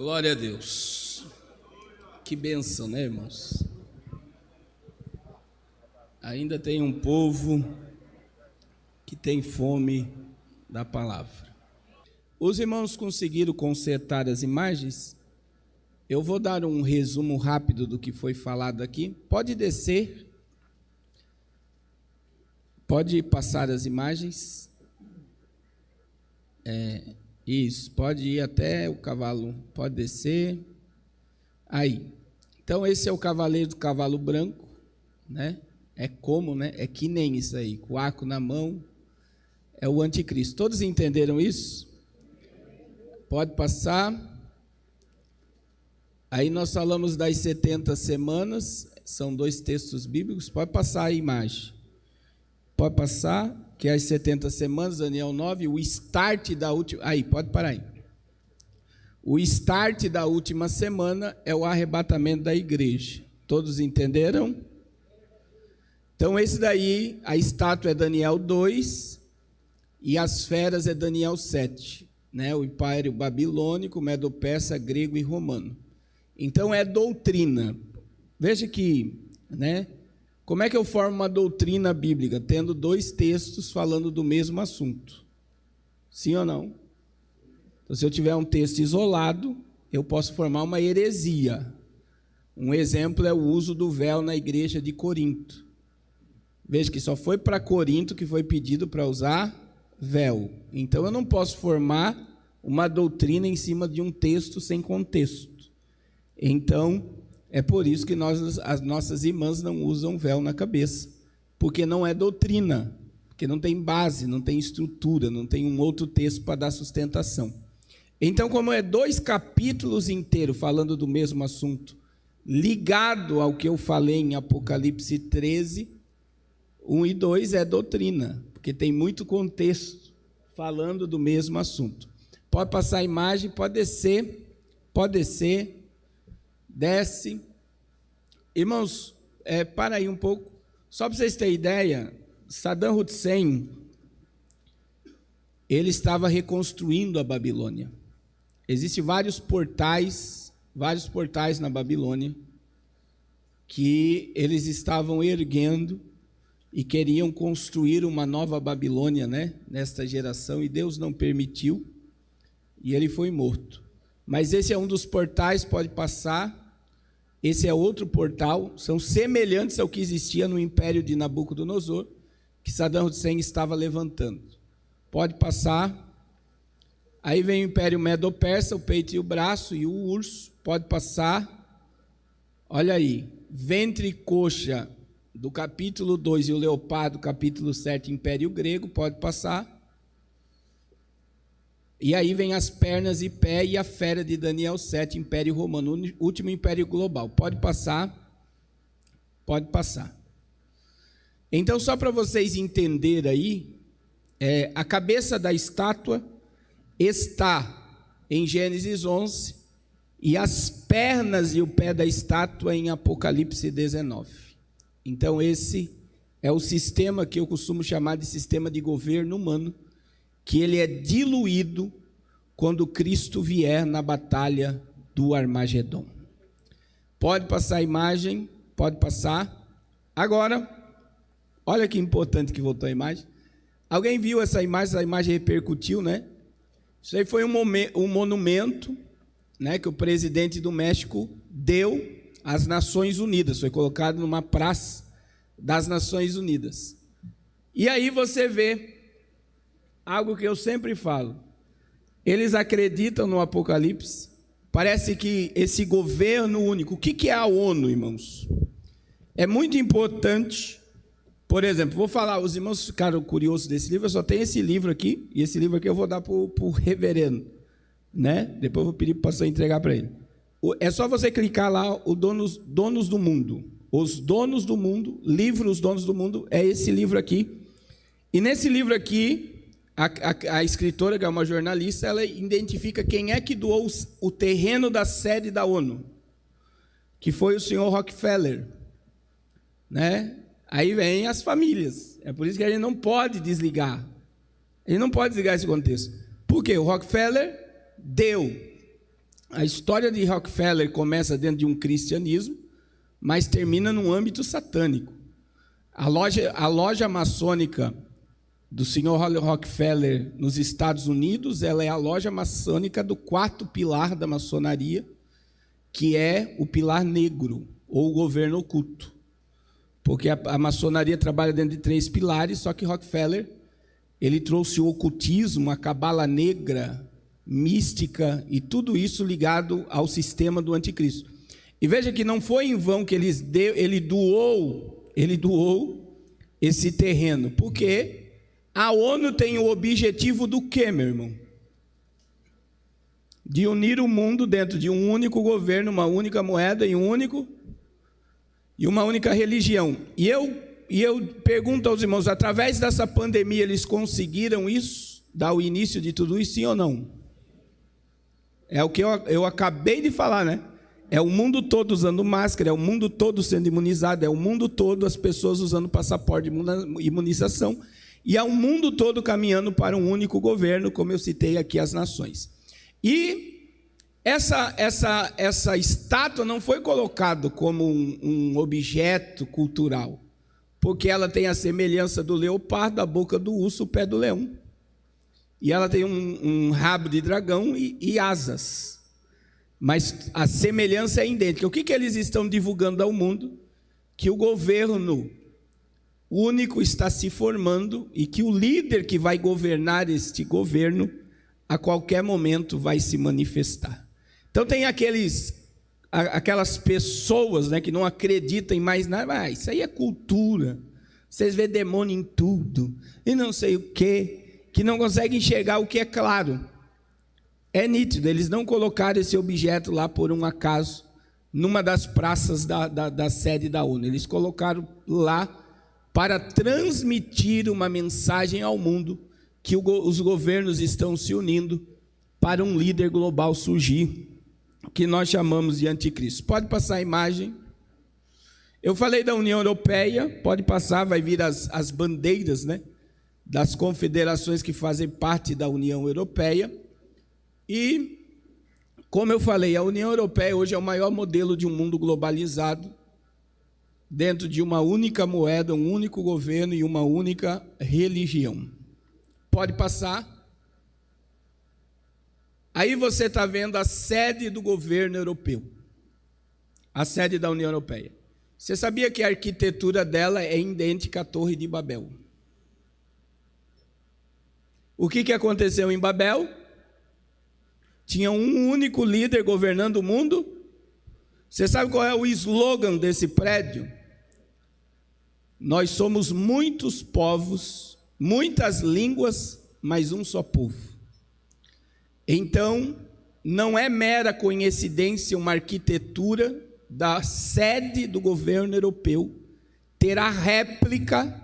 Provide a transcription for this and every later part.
Glória a Deus. Que bênção, né, irmãos? Ainda tem um povo que tem fome da palavra. Os irmãos conseguiram consertar as imagens? Eu vou dar um resumo rápido do que foi falado aqui. Pode descer. Pode passar as imagens. Isso, pode ir até o cavalo, pode descer. Aí. Então, esse é o cavaleiro do cavalo branco, né? É como, né? É que nem isso aí, com o arco na mão, é o anticristo. Todos entenderam isso? Pode passar. Aí nós falamos das 70 semanas, são 2 textos bíblicos. Pode passar a imagem. Pode passar, que é as 70 semanas, Daniel 9, o start da última... Aí, pode parar aí. O start da última semana é o arrebatamento da igreja. Todos entenderam? Então, esse daí, a estátua é Daniel 2 e as feras é Daniel 7, né? O império babilônico, medo-persa, grego e romano. Então, é doutrina. Veja que, né? Como é que eu formo uma doutrina bíblica? Tendo 2 textos falando do mesmo assunto. Sim ou não? Então, se eu tiver um texto isolado, eu posso formar uma heresia. Um exemplo é o uso do véu na igreja de Corinto. Veja que só foi para Corinto que foi pedido para usar véu. Então, eu não posso formar uma doutrina em cima de um texto sem contexto. Então, é por isso que as nossas irmãs não usam véu na cabeça, porque não é doutrina, porque não tem base, não tem estrutura, não tem um outro texto para dar sustentação. Então, como é 2 capítulos inteiros falando do mesmo assunto, ligado ao que eu falei em Apocalipse 13, 1 e 2 é doutrina, porque tem muito contexto falando do mesmo assunto. Pode passar a imagem, pode descer, desce. Irmãos, para aí um pouco, só para vocês terem ideia, Saddam Hussein, ele estava reconstruindo a Babilônia. Existem vários portais na Babilônia, que eles estavam erguendo e queriam construir uma nova Babilônia, né, nesta geração, e Deus não permitiu, e ele foi morto. Mas esse é um dos portais, pode passar. Esse é outro portal, são semelhantes ao que existia no império de Nabucodonosor, que Saddam Hussein estava levantando. Pode passar. Aí vem o império medo-persa, o peito e o braço, e o urso. Pode passar. Olha aí, ventre e coxa do capítulo 2 e o leopardo, capítulo 7, império grego. Pode passar. E aí vem as pernas e pé e a fera de Daniel 7, império romano, último império global. Pode passar. Pode passar. Então, só para vocês entenderem aí, a cabeça da estátua está em Gênesis 11 e as pernas e o pé da estátua em Apocalipse 19. Então, esse é o sistema que eu costumo chamar de sistema de governo humano, que ele é diluído quando Cristo vier na batalha do Armagedon. Pode passar a imagem, pode passar. Agora, olha que importante que voltou a imagem. Alguém viu essa imagem repercutiu, né? Isso aí foi um monumento, né, que o presidente do México deu às Nações Unidas, foi colocado numa praça das Nações Unidas. E aí você vê algo que eu sempre falo, eles acreditam no Apocalipse, parece que esse governo único, o que é a ONU, irmãos? É muito importante, por exemplo, vou falar, os irmãos ficaram curiosos desse livro, eu só tenho esse livro aqui, e esse livro aqui eu vou dar para o reverendo, né? Depois eu vou pedir para o pastor entregar para ele. É só você clicar lá, o donos do mundo, os donos do mundo, livro Os Donos do Mundo, é esse livro aqui, e nesse livro aqui, a escritora, que é uma jornalista, ela identifica quem é que doou o terreno da sede da ONU, que foi o senhor Rockefeller, né? Aí vem as famílias, é por isso que a gente não pode desligar, esse contexto. Por quê? O Rockefeller deu A história de Rockefeller começa dentro de um cristianismo, mas termina num âmbito satânico. A loja maçônica do senhor Rockefeller nos Estados Unidos, ela é a loja maçônica do 4º pilar da maçonaria, que é o pilar negro, ou o governo oculto. Porque a maçonaria trabalha dentro de 3 pilares, só que Rockefeller, ele trouxe o ocultismo, a cabala negra, mística, e tudo isso ligado ao sistema do anticristo. E veja que não foi em vão que ele doou esse terreno, porque a ONU tem o objetivo do quê, meu irmão? De unir o mundo dentro de um único governo, uma única moeda e uma única religião. E eu pergunto aos irmãos, através dessa pandemia eles conseguiram isso? Dar o início de tudo isso, sim ou não? É o que eu acabei de falar, né? É o mundo todo usando máscara, é o mundo todo sendo imunizado, é o mundo todo as pessoas usando passaporte de imunização, e é o mundo todo caminhando para um único governo, como eu citei aqui as nações. E essa estátua não foi colocada como um objeto cultural, porque ela tem a semelhança do leopardo, a boca do urso, o pé do leão. E ela tem um rabo de dragão e asas. Mas a semelhança é idêntica. O que eles estão divulgando ao mundo? Que o governo único está se formando e que o líder que vai governar este governo, a qualquer momento vai se manifestar. Então tem aquelas pessoas, né, que não acreditam em mais nada. Isso aí é cultura. Vocês vê demônio em tudo. E não sei o quê. Que não conseguem enxergar o que é claro. É nítido, eles não colocaram esse objeto lá por um acaso, numa das praças da sede da ONU. Eles colocaram lá para transmitir uma mensagem ao mundo que os governos estão se unindo para um líder global surgir, que nós chamamos de anticristo. Pode passar a imagem. Eu falei da União Europeia, pode passar, vai vir as bandeiras, né, das confederações que fazem parte da União Europeia. E, como eu falei, a União Europeia hoje é o maior modelo de um mundo globalizado, dentro de uma única moeda, um único governo e uma única religião. Pode passar. Aí você está vendo a sede do governo europeu, a sede da União Europeia. Você sabia que a arquitetura dela é idêntica à Torre de Babel? O que aconteceu em Babel? Tinha um único líder governando o mundo. Você sabe qual é o slogan desse prédio? Nós somos muitos povos, muitas línguas, mas um só povo. Então, não é mera coincidência uma arquitetura da sede do governo europeu ter a réplica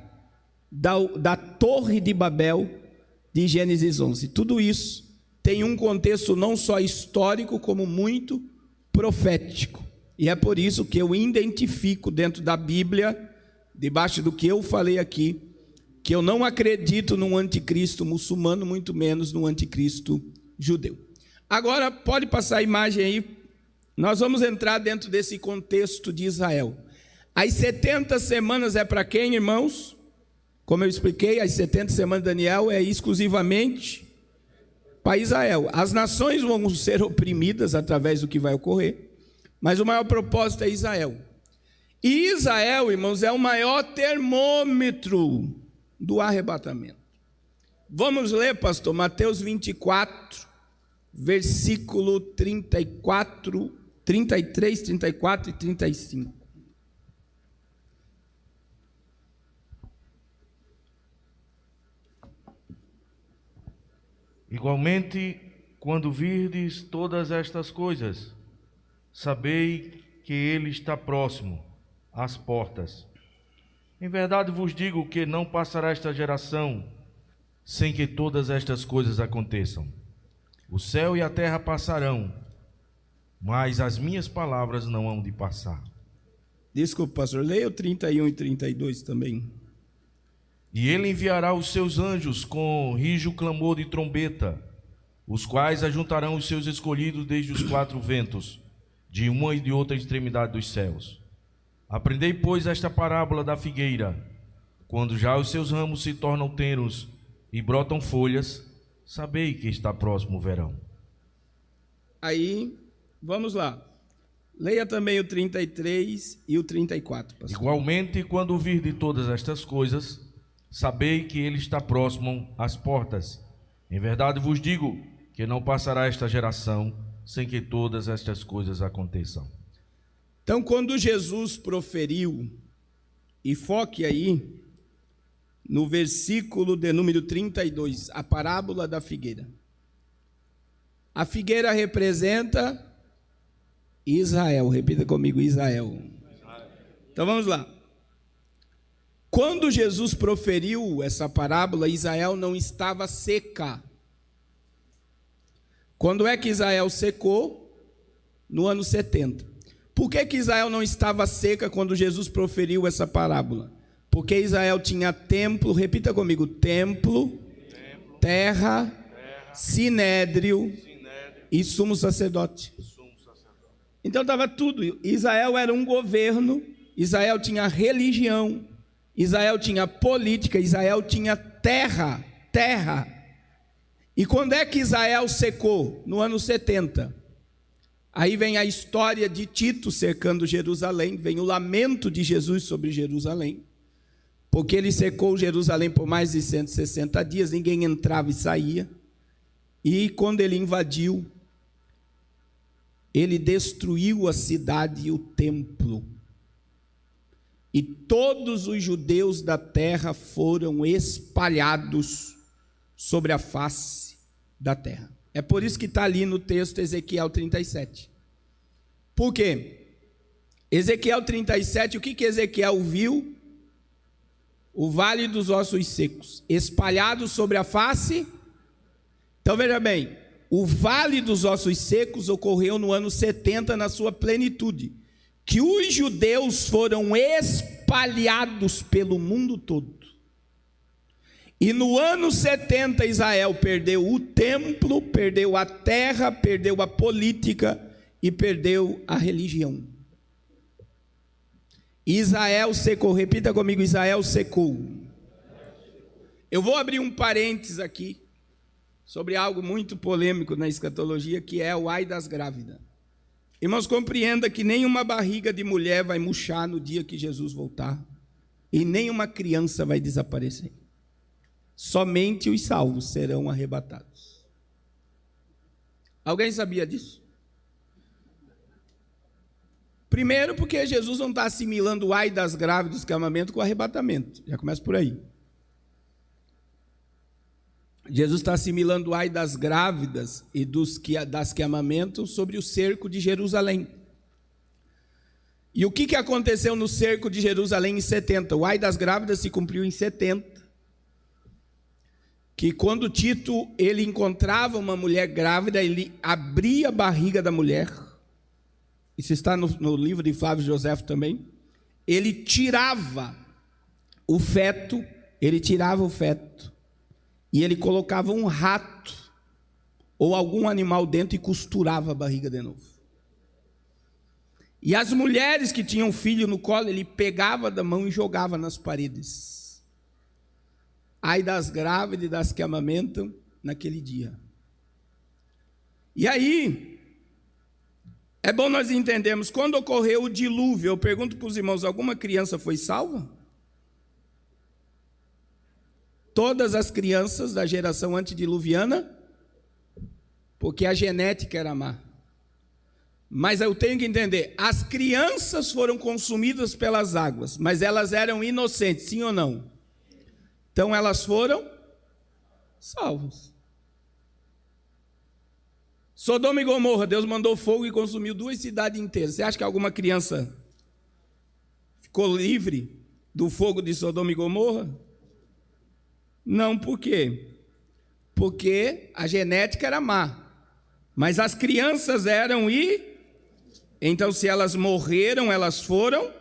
da Torre de Babel de Gênesis 11. Tudo isso tem um contexto não só histórico, como muito profético. E é por isso que eu identifico dentro da Bíblia, debaixo do que eu falei aqui, que eu não acredito num anticristo muçulmano, muito menos no anticristo judeu. Agora, pode passar a imagem aí. Nós vamos entrar dentro desse contexto de Israel. As 70 semanas é para quem, irmãos? Como eu expliquei, as 70 semanas de Daniel é exclusivamente para Israel. As nações vão ser oprimidas através do que vai ocorrer, mas o maior propósito é Israel. E Israel, irmãos, é o maior termômetro do arrebatamento. Vamos ler, pastor, Mateus 24, versículo 34, 33, 34 e 35. Igualmente, quando virdes todas estas coisas, sabei que ele está próximo, às portas. Em verdade vos digo que não passará esta geração sem que todas estas coisas aconteçam. O céu e a terra passarão, mas as minhas palavras não hão de passar. Desculpa, pastor, leia o 31 e 32 também. E ele enviará os seus anjos com rijo clamor de trombeta. os quais ajuntarão os seus escolhidos desde os quatro ventos, de uma e de outra extremidade dos céus. Aprendei, pois, esta parábola da figueira. Quando já os seus ramos se tornam tenros e brotam folhas, sabei que está próximo o verão. Aí, vamos lá. Leia também o 33 e o 34, pastor. Igualmente, quando virdes todas estas coisas, sabei que ele está próximo às portas. Em verdade vos digo que não passará esta geração sem que todas estas coisas aconteçam. Então, quando Jesus proferiu, e foque aí no versículo de número 32, a parábola da figueira. A figueira representa Israel, repita comigo, Israel. Então vamos lá. Quando Jesus proferiu essa parábola, Israel não estava seca. Quando é que Israel secou? No ano 70. Por que Israel não estava seca quando Jesus proferiu essa parábola? Porque Israel tinha templo, repita comigo, templo, terra, sinédrio e sumo sacerdote. Então estava tudo. Israel era um governo, Israel tinha religião, Israel tinha política, Israel tinha terra. E quando é que Israel secou? No ano 70. Aí vem a história de Tito cercando Jerusalém, vem o lamento de Jesus sobre Jerusalém, porque ele secou Jerusalém por mais de 160 dias, ninguém entrava e saía, e quando ele invadiu, ele destruiu a cidade e o templo, e todos os judeus da terra foram espalhados sobre a face da terra. É por isso que está ali no texto Ezequiel 37. Por quê? Ezequiel 37, o que Ezequiel viu? O vale dos ossos secos, espalhados sobre a face. Então veja bem, o vale dos ossos secos ocorreu no ano 70 na sua plenitude, que os judeus foram espalhados pelo mundo todo. E no ano 70 Israel perdeu o templo, perdeu a terra, perdeu a política e perdeu a religião. Israel secou, repita comigo, Israel secou. Eu vou abrir um parênteses aqui sobre algo muito polêmico na escatologia, que é o ai das grávidas. Irmãos, compreenda que nenhuma barriga de mulher vai murchar no dia que Jesus voltar, e nenhuma criança vai desaparecer. Somente os salvos serão arrebatados. Alguém sabia disso? Primeiro, porque Jesus não está assimilando o ai das grávidas do amamento com o arrebatamento. Já começa por aí. Jesus está assimilando o ai das grávidas e das que amamentam sobre o cerco de Jerusalém. E o que aconteceu no cerco de Jerusalém em 70? O ai das grávidas se cumpriu em 70. Que quando Tito ele encontrava uma mulher grávida, ele abria a barriga da mulher. Isso está no livro de Flávio Joséfo também. Ele tirava o feto, e ele colocava um rato ou algum animal dentro e costurava a barriga de novo. E as mulheres que tinham filho no colo, ele pegava da mão e jogava nas paredes. Ai das grávidas e das que amamentam naquele dia. E aí, é bom nós entendermos, quando ocorreu o dilúvio, eu pergunto para os irmãos, alguma criança foi salva? Todas as crianças da geração antediluviana, porque a genética era má. Mas eu tenho que entender, as crianças foram consumidas pelas águas, mas elas eram inocentes, sim ou não? Então elas foram salvas. Sodoma e Gomorra, Deus mandou fogo e consumiu 2 cidades inteiras. Você acha que alguma criança ficou livre do fogo de Sodoma e Gomorra? Não, por quê? Porque a genética era má, mas as crianças eram então se elas morreram, elas foram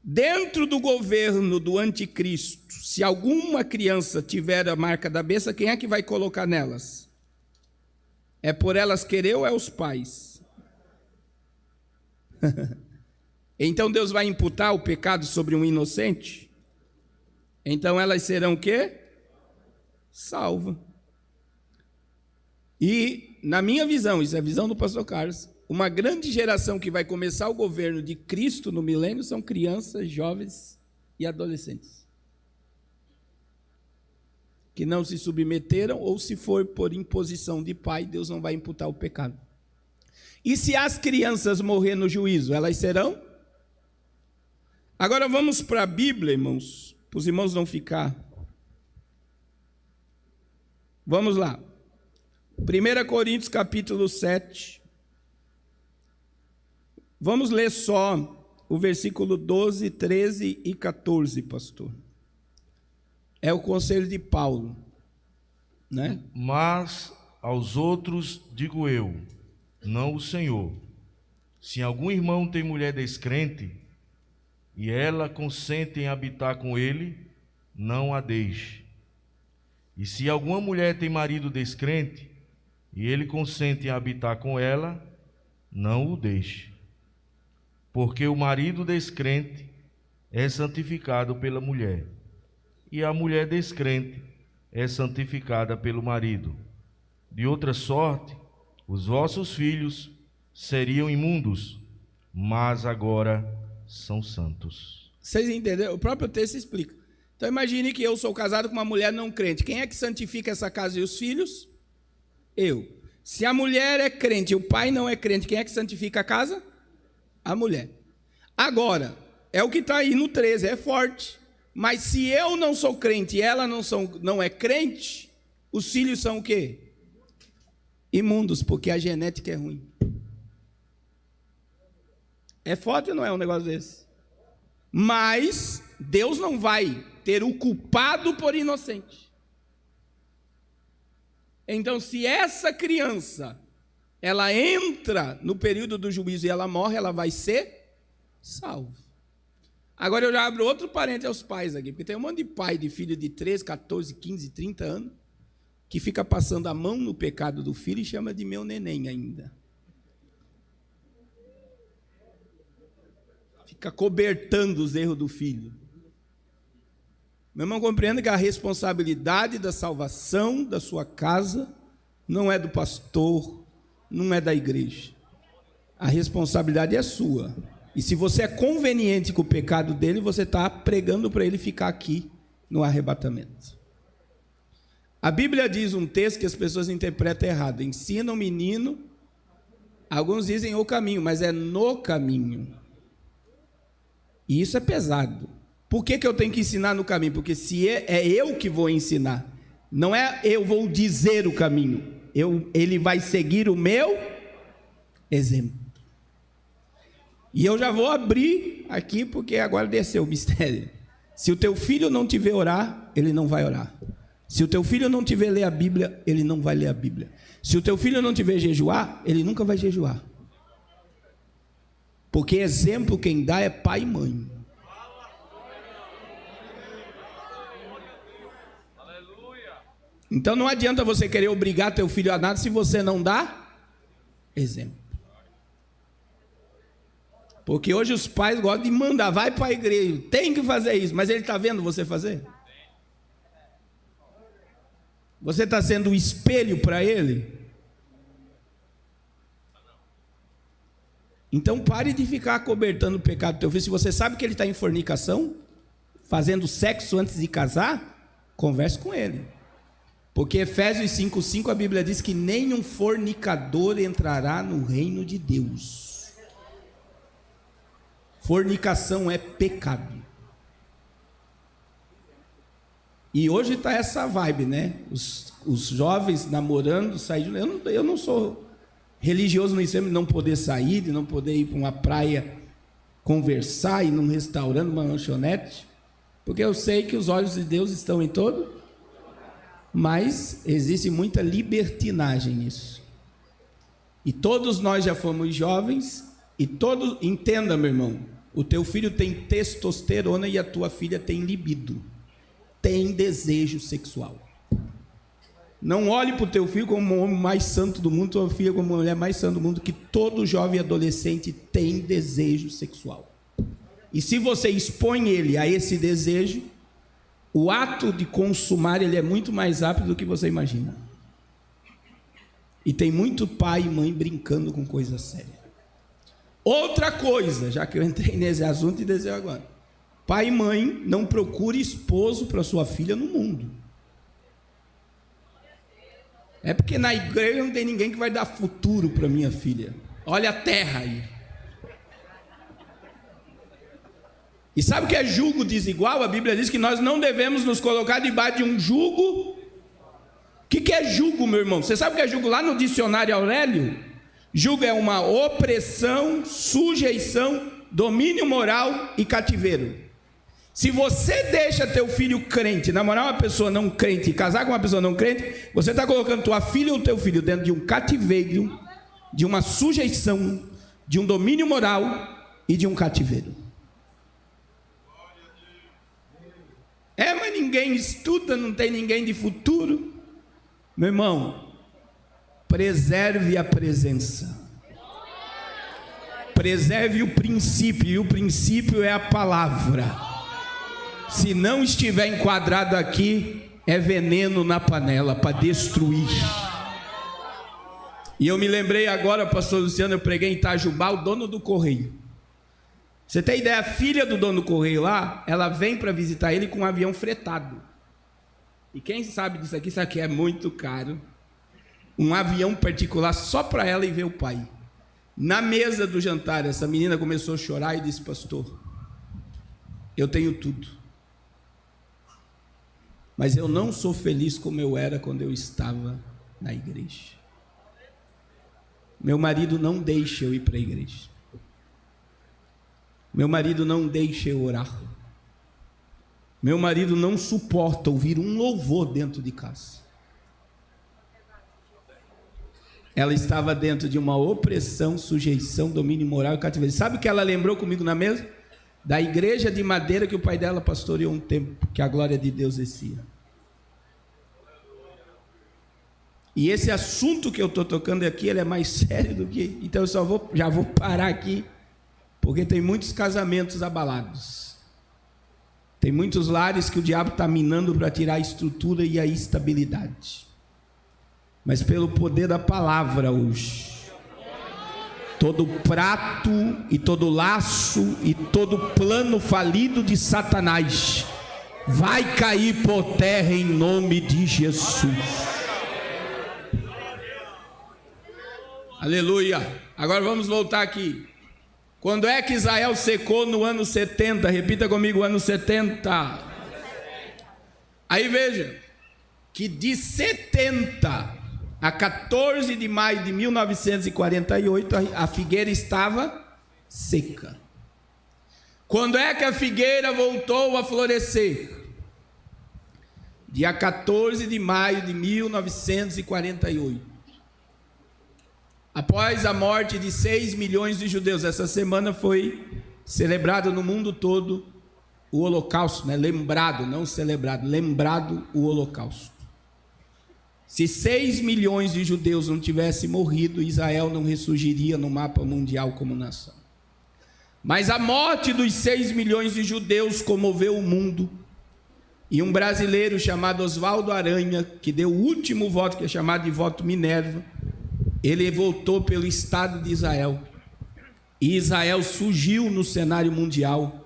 Dentro do governo do anticristo, se alguma criança tiver a marca da besta, quem é que vai colocar nelas? É por elas querer ou é os pais? Então Deus vai imputar o pecado sobre um inocente? Então elas serão o quê? Salvas. E, na minha visão, isso é a visão do pastor Carlos, uma grande geração que vai começar o governo de Cristo no milênio são crianças, jovens e adolescentes. Que não se submeteram, ou se for por imposição de pai, Deus não vai imputar o pecado. E se as crianças morrer no juízo, elas serão? Agora vamos para a Bíblia, irmãos, para os irmãos não ficar. Vamos lá. 1 Coríntios capítulo 7. Vamos ler só o versículo 12, 13 e 14, pastor. É o conselho de Paulo, né? Mas aos outros digo eu, não o Senhor: se algum irmão tem mulher descrente, e ela consente em habitar com ele, não a deixe. E se alguma mulher tem marido descrente, e ele consente em habitar com ela, não o deixe. Porque o marido descrente é santificado pela mulher, e a mulher descrente é santificada pelo marido. De outra sorte, os vossos filhos seriam imundos, mas agora são santos. Vocês entenderam? O próprio texto explica. Então imagine que eu sou casado com uma mulher não crente. Quem é que santifica essa casa e os filhos? Eu. Se a mulher é crente e o pai não é crente, quem é que santifica a casa? A mulher. Agora, é o que está aí no 13, é forte. Mas se eu não sou crente e ela não é crente, os filhos são o quê? Imundos, porque a genética é ruim. É forte ou não é um negócio desse? Mas Deus não vai ter o culpado por inocente. Então, se essa criança, ela entra no período do juízo e ela morre, ela vai ser salva. Agora eu já abro outro parênteses aos pais aqui, porque tem um monte de pai de filho de 13, 14, 15, 30 anos, que fica passando a mão no pecado do filho e chama de meu neném ainda. Fica cobertando os erros do filho. Meu irmão, compreenda que a responsabilidade da salvação da sua casa não é do pastor, não é da igreja. A responsabilidade é sua. E se você é conveniente com o pecado dele, você está pregando para ele ficar aqui no arrebatamento. A Bíblia diz um texto que as pessoas interpretam errado. Ensina o menino, alguns dizem o caminho, mas é no caminho. E isso é pesado. Por que eu tenho que ensinar no caminho? Porque se é eu que vou ensinar, não é eu vou dizer o caminho, ele vai seguir o meu exemplo. E eu já vou abrir aqui, porque agora desceu o mistério. Se o teu filho não te ver orar, ele não vai orar. Se o teu filho não te ver ler a Bíblia, ele não vai ler a Bíblia. Se o teu filho não te ver jejuar, ele nunca vai jejuar. Porque exemplo quem dá é pai e mãe. Então não adianta você querer obrigar teu filho a nada se você não dá exemplo. Porque hoje os pais gostam de mandar, vai para a igreja, tem que fazer isso, mas ele está vendo você fazer? Você está sendo o espelho para ele? Então pare de ficar acobertando o pecado do teu filho. Se você sabe que ele está em fornicação, fazendo sexo antes de casar, converse com ele. Porque Efésios 5:5 a Bíblia diz que nenhum fornicador entrará no reino de Deus. Fornicação é pecado. E hoje está essa vibe, né? Os jovens namorando, saindo. Eu não sou religioso no extremo de não poder sair, de não poder ir para uma praia conversar, ir num restaurante, numa lanchonete, porque eu sei que os olhos de Deus estão em todo, mas existe muita libertinagem nisso. E todos nós já fomos jovens, e entenda, meu irmão, O teu filho tem testosterona e a tua filha tem libido, tem desejo sexual. Não olhe para o teu filho como o homem mais santo do mundo, tua filha como a mulher mais santa do mundo, que todo jovem adolescente tem desejo sexual. E se você expõe ele a esse desejo, o ato de consumar ele é muito mais rápido do que você imagina. E tem muito pai e mãe brincando com coisa séria. Outra coisa, já que eu entrei nesse assunto e desceu agora. Pai e mãe, não procure esposo para sua filha no mundo. É porque na igreja não tem ninguém que vai dar futuro para minha filha. Olha a terra aí. E sabe o que é jugo desigual? A Bíblia diz que nós não devemos nos colocar debaixo de um jugo. O que é jugo, meu irmão? Você sabe o que é jugo lá no dicionário Aurélio? Jugo é uma opressão, sujeição, domínio moral e cativeiro. Se você deixa teu filho crente, namorar uma pessoa não crente, casar com uma pessoa não crente, você está colocando tua filha ou teu filho dentro de um cativeiro, de uma sujeição, de um domínio moral e de um cativeiro. Mas ninguém estuda, não tem ninguém de futuro. Meu irmão, preserve a presença. Preserve o princípio, e o princípio é a palavra. Se não estiver enquadrado aqui, é veneno na panela para destruir. E eu me lembrei agora, pastor Luciano, eu preguei em Itajubá, o dono do correio. Você tem ideia, a filha do dono do correio lá, ela vem para visitar ele com um avião fretado. E quem sabe disso aqui, sabe que é muito caro. Um avião particular só para ela e ver o pai. Na mesa do jantar, essa menina começou a chorar e disse: pastor, eu tenho tudo, mas eu não sou feliz como eu era quando eu estava na igreja. Meu marido não deixa eu ir para a igreja. Meu marido não deixa eu orar. Meu marido não suporta ouvir um louvor dentro de casa. Ela estava dentro de uma opressão, sujeição, domínio moral e cativeiro. Sabe o que ela lembrou comigo na mesa? Da igreja de madeira que o pai dela pastoreou um tempo, que a glória de Deus descia. E esse assunto que eu estou tocando aqui, ele é mais sério do que... Então eu já vou parar aqui, porque tem muitos casamentos abalados. Tem muitos lares que o diabo está minando para tirar a estrutura e a estabilidade. Mas pelo poder da palavra hoje, todo prato e todo laço e todo plano falido de Satanás vai cair por terra em nome de Jesus. Aleluia. Agora vamos voltar aqui. Quando é que Israel secou? No ano 70. Repita comigo, ano 70. Aí veja que de 70 a 14 de maio de 1948 a figueira estava seca. Quando é que a figueira voltou a florescer? Dia 14 de maio de 1948. Após a morte de 6 milhões de judeus. Essa semana foi celebrado no mundo todo o Holocausto, né? Lembrado, não celebrado, lembrado o Holocausto. Se 6 milhões de judeus não tivessem morrido, Israel não ressurgiria no mapa mundial como nação. Mas a morte dos 6 milhões de judeus comoveu o mundo. E um brasileiro chamado Oswaldo Aranha, que deu o último voto, que é chamado de voto Minerva, ele votou pelo Estado de Israel. E Israel surgiu no cenário mundial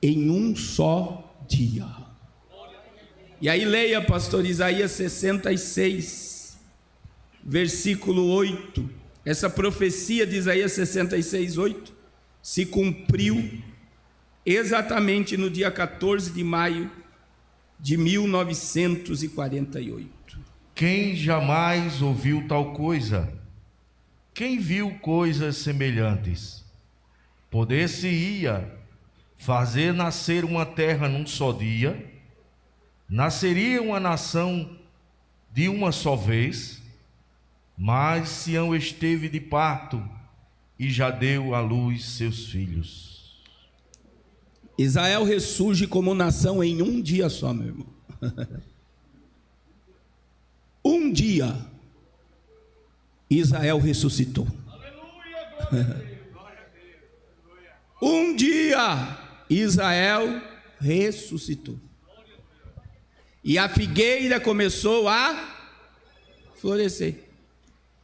em um só dia. E aí leia, pastor, Isaías 66, versículo 8. Essa profecia de Isaías 66, 8 se cumpriu exatamente no dia 14 de maio de 1948. Quem jamais ouviu tal coisa? Quem viu coisas semelhantes? Poder-se-ia fazer nascer uma terra num só dia? Nasceria uma nação de uma só vez? Mas Sião esteve de parto e já deu à luz seus filhos. Israel ressurge como nação em um dia só, meu irmão. Um dia, Israel ressuscitou. Um dia, Israel ressuscitou. E a figueira começou a florescer.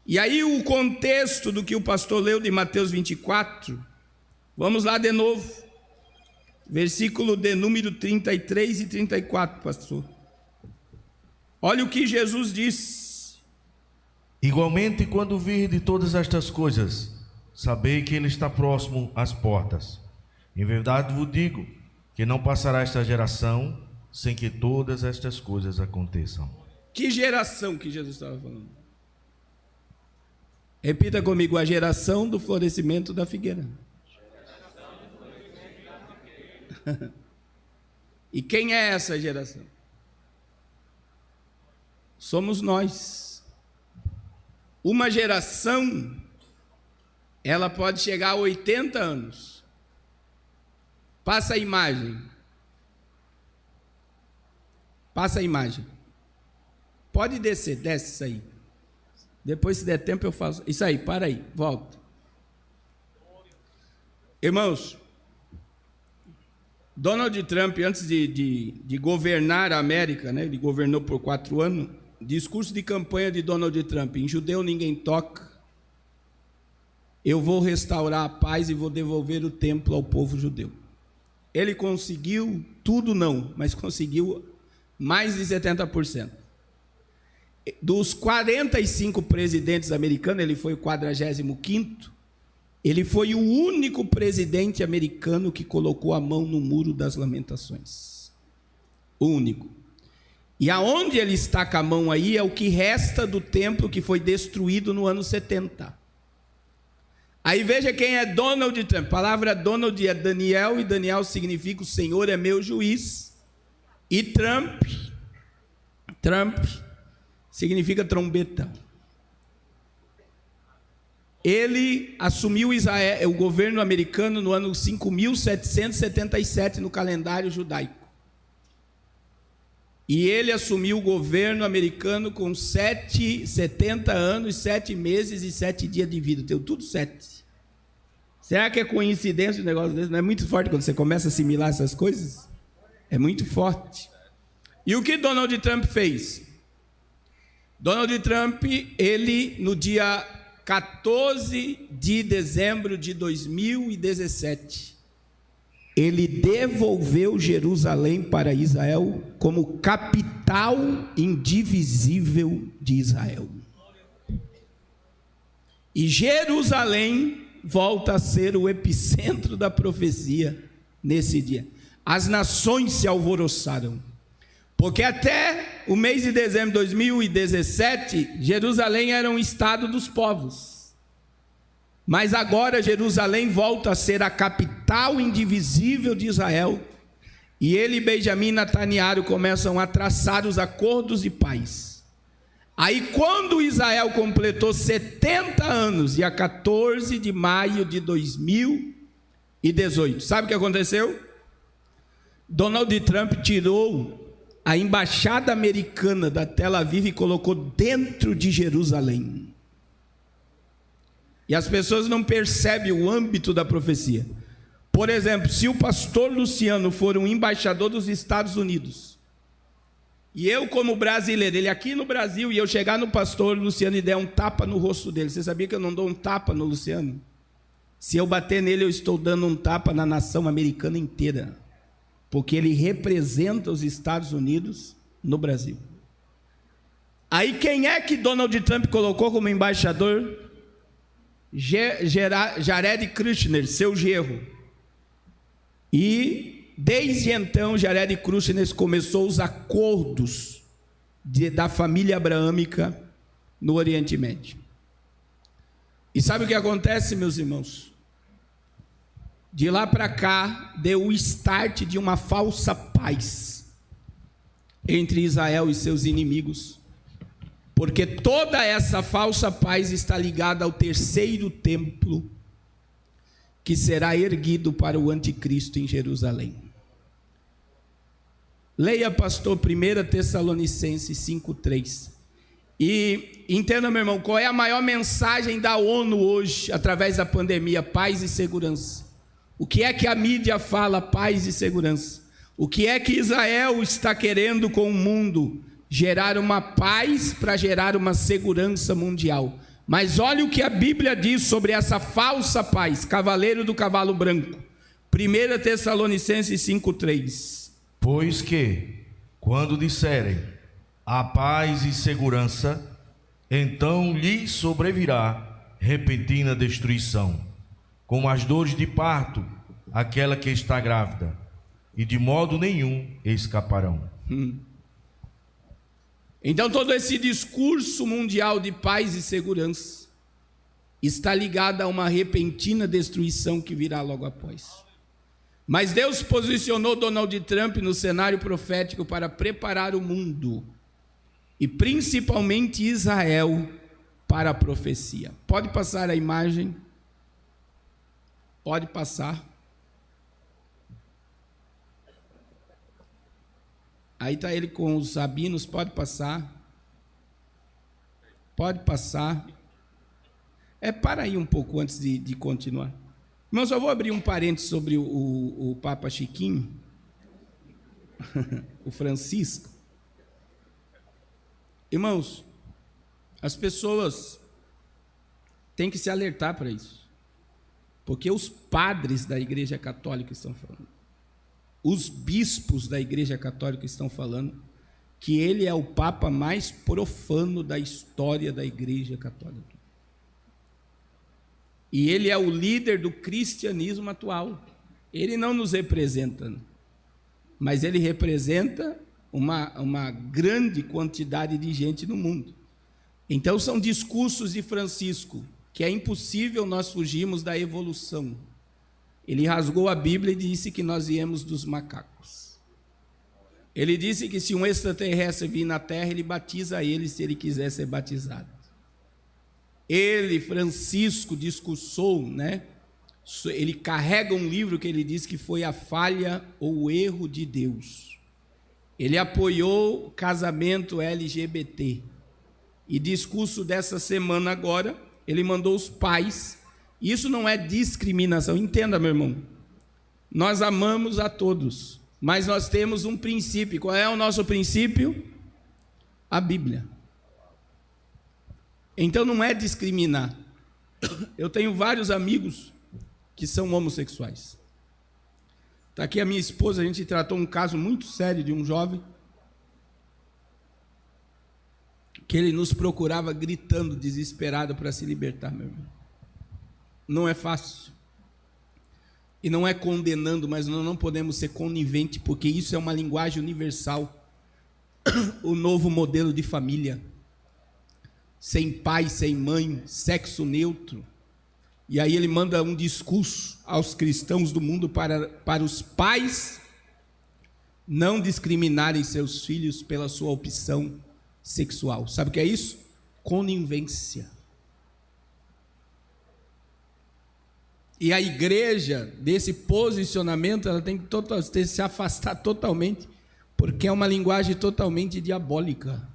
E aí o contexto do que o pastor leu de Mateus 24, vamos lá de novo. Versículo de número 33 e 34, pastor. Olha o que Jesus diz. Igualmente, quando virdes todas estas coisas, sabei que ele está próximo às portas. Em verdade vos digo, que não passará esta geração sem que todas estas coisas aconteçam. Que geração que Jesus estava falando? Repita comigo, a geração do florescimento da figueira. E quem é essa geração? Somos nós. Uma geração, ela pode chegar a 80 anos. Passa a imagem. Passa a imagem. Pode descer, desce isso aí. Depois, se der tempo, eu faço. Isso aí, para aí, volta. Irmãos, Donald Trump, antes de governar a América, né, ele governou por 4 anos, discurso de campanha de Donald Trump: em judeu ninguém toca, eu vou restaurar a paz e vou devolver o templo ao povo judeu. Ele conseguiu tudo não, mas conseguiu mais de 70%. Dos 45 presidentes americanos, ele foi o 45º, ele foi o único presidente americano que colocou a mão no muro das lamentações. O único. E aonde ele está com a mão aí é o que resta do templo que foi destruído no ano 70. Aí veja quem é Donald Trump. A palavra Donald é Daniel, e Daniel significa o Senhor é meu juiz. E Trump significa trombeta. Ele assumiu Israel, o governo americano no ano 5.777 no calendário judaico. E ele assumiu o governo americano com 70 anos, 7 meses e 7 dias de vida. Deu tudo 7. Será que é coincidência um negócio desse? Não é muito forte quando você começa a assimilar essas coisas? É muito forte. E o que Donald Trump fez? Donald Trump, ele no dia 14 de dezembro de 2017, ele devolveu Jerusalém para Israel como capital indivisível de Israel. E Jerusalém volta a ser o epicentro da profecia nesse dia. As nações se alvoroçaram, porque até o mês de dezembro de 2017, Jerusalém era um estado dos povos. Mas agora Jerusalém volta a ser a capital indivisível de Israel. E ele e Benjamim Netanyahu começam a traçar os acordos de paz. Aí quando Israel completou 70 anos, dia 14 de maio de 2018, sabe o que aconteceu? Donald Trump tirou a embaixada americana da Tel Aviv e colocou dentro de Jerusalém. E as pessoas não percebem o âmbito da profecia. Por exemplo, se o pastor Luciano for um embaixador dos Estados Unidos, e eu como brasileiro, ele aqui no Brasil, e eu chegar no pastor Luciano e der um tapa no rosto dele, você sabia que eu não dou um tapa no Luciano? Se eu bater nele, eu estou dando um tapa na nação americana inteira, porque ele representa os Estados Unidos no Brasil. Aí quem é que Donald Trump colocou como embaixador? Jared Kushner, seu genro. E desde então Jared Kushner começou os acordos da família abraâmica no Oriente Médio. E sabe o que acontece, meus irmãos? De lá para cá deu o start de uma falsa paz entre Israel e seus inimigos, porque toda essa falsa paz está ligada ao terceiro templo, que será erguido para o anticristo em Jerusalém. Leia, pastor, 1 Tessalonicenses 5:3. E entenda, meu irmão, qual é a maior mensagem da ONU hoje, através da pandemia? Paz e segurança. O que é que a mídia fala? Paz e segurança. O que é que Israel está querendo com o mundo? Gerar uma paz para gerar uma segurança mundial. Mas olha o que a Bíblia diz sobre essa falsa paz, cavaleiro do cavalo branco. 1 Tessalonicenses 5:3. Pois que, quando disserem a paz e segurança, então lhe sobrevirá repentina destruição, como as dores de parto, aquela que está grávida, e de modo nenhum escaparão. Então todo esse discurso mundial de paz e segurança está ligado a uma repentina destruição que virá logo após. Mas Deus posicionou Donald Trump no cenário profético para preparar o mundo, e principalmente Israel, para a profecia. Pode passar a imagem? Pode passar. Aí está ele com os rabinos, pode passar. Pode passar. Para aí um pouco antes de continuar. Irmãos, eu vou abrir um parênteses sobre o Papa Chiquinho, o Francisco. Irmãos, as pessoas têm que se alertar para isso, porque os padres da Igreja Católica estão falando, os bispos da Igreja Católica estão falando que ele é o Papa mais profano da história da Igreja Católica. E ele é o líder do cristianismo atual. Ele não nos representa, mas ele representa uma grande quantidade de gente no mundo. Então são discursos de Francisco, que é impossível nós fugirmos da evolução. Ele rasgou a Bíblia e disse que nós viemos dos macacos. Ele disse que se um extraterrestre vir na Terra, ele batiza ele se ele quiser ser batizado. Ele, Francisco, discursou, ele carrega um livro que ele diz que foi a falha ou o erro de Deus. Ele apoiou o casamento LGBT. E discurso dessa semana agora, ele mandou os pais. Isso não é discriminação, entenda, meu irmão. Nós amamos a todos, mas nós temos um princípio. Qual é o nosso princípio? A Bíblia. Então não é discriminar. Eu tenho vários amigos que são homossexuais. Está aqui a minha esposa, a gente tratou um caso muito sério de um jovem que ele nos procurava gritando, desesperado para se libertar, meu irmão. Não é fácil. E não é condenando, mas nós não podemos ser coniventes, porque isso é uma linguagem universal. O novo modelo de família. Sem pai, sem mãe, sexo neutro. E aí ele manda um discurso aos cristãos do mundo para os pais não discriminarem seus filhos pela sua opção sexual. Sabe o que é isso? Conivência. E a igreja, desse posicionamento, ela tem que se afastar totalmente, porque é uma linguagem totalmente diabólica,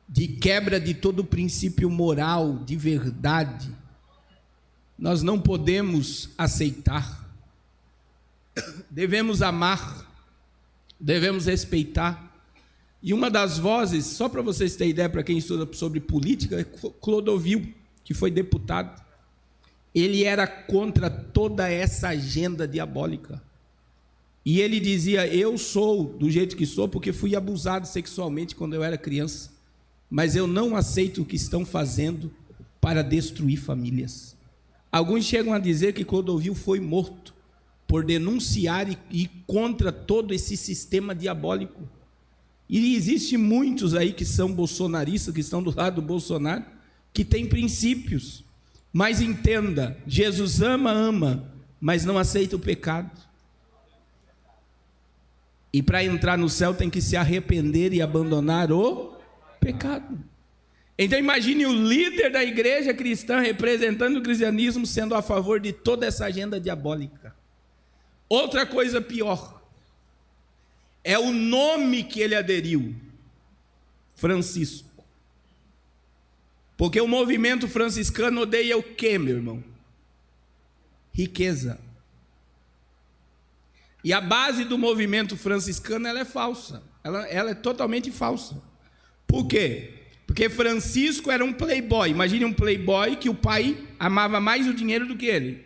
de quebra de todo princípio moral, de verdade. Nós não podemos aceitar. Devemos amar, devemos respeitar. E uma das vozes, só para vocês terem ideia, para quem estuda sobre política, é Clodovil, que foi deputado. Ele era contra toda essa agenda diabólica. E ele dizia: eu sou do jeito que sou porque fui abusado sexualmente quando eu era criança, mas eu não aceito o que estão fazendo para destruir famílias. Alguns chegam a dizer que Clodovil foi morto por denunciar e ir contra todo esse sistema diabólico. E existe muitos aí que são bolsonaristas, que estão do lado do Bolsonaro, que têm princípios. Mas entenda, Jesus ama, mas não aceita o pecado. E para entrar no céu tem que se arrepender e abandonar o pecado. Então imagine o líder da igreja cristã representando o cristianismo sendo a favor de toda essa agenda diabólica. Outra coisa pior é o nome que ele aderiu, Francisco. Porque o movimento franciscano odeia o quê, meu irmão? Riqueza. E a base do movimento franciscano ela é falsa. Ela é totalmente falsa. Por quê? Porque Francisco era um playboy. Imagine um playboy que o pai amava mais o dinheiro do que ele.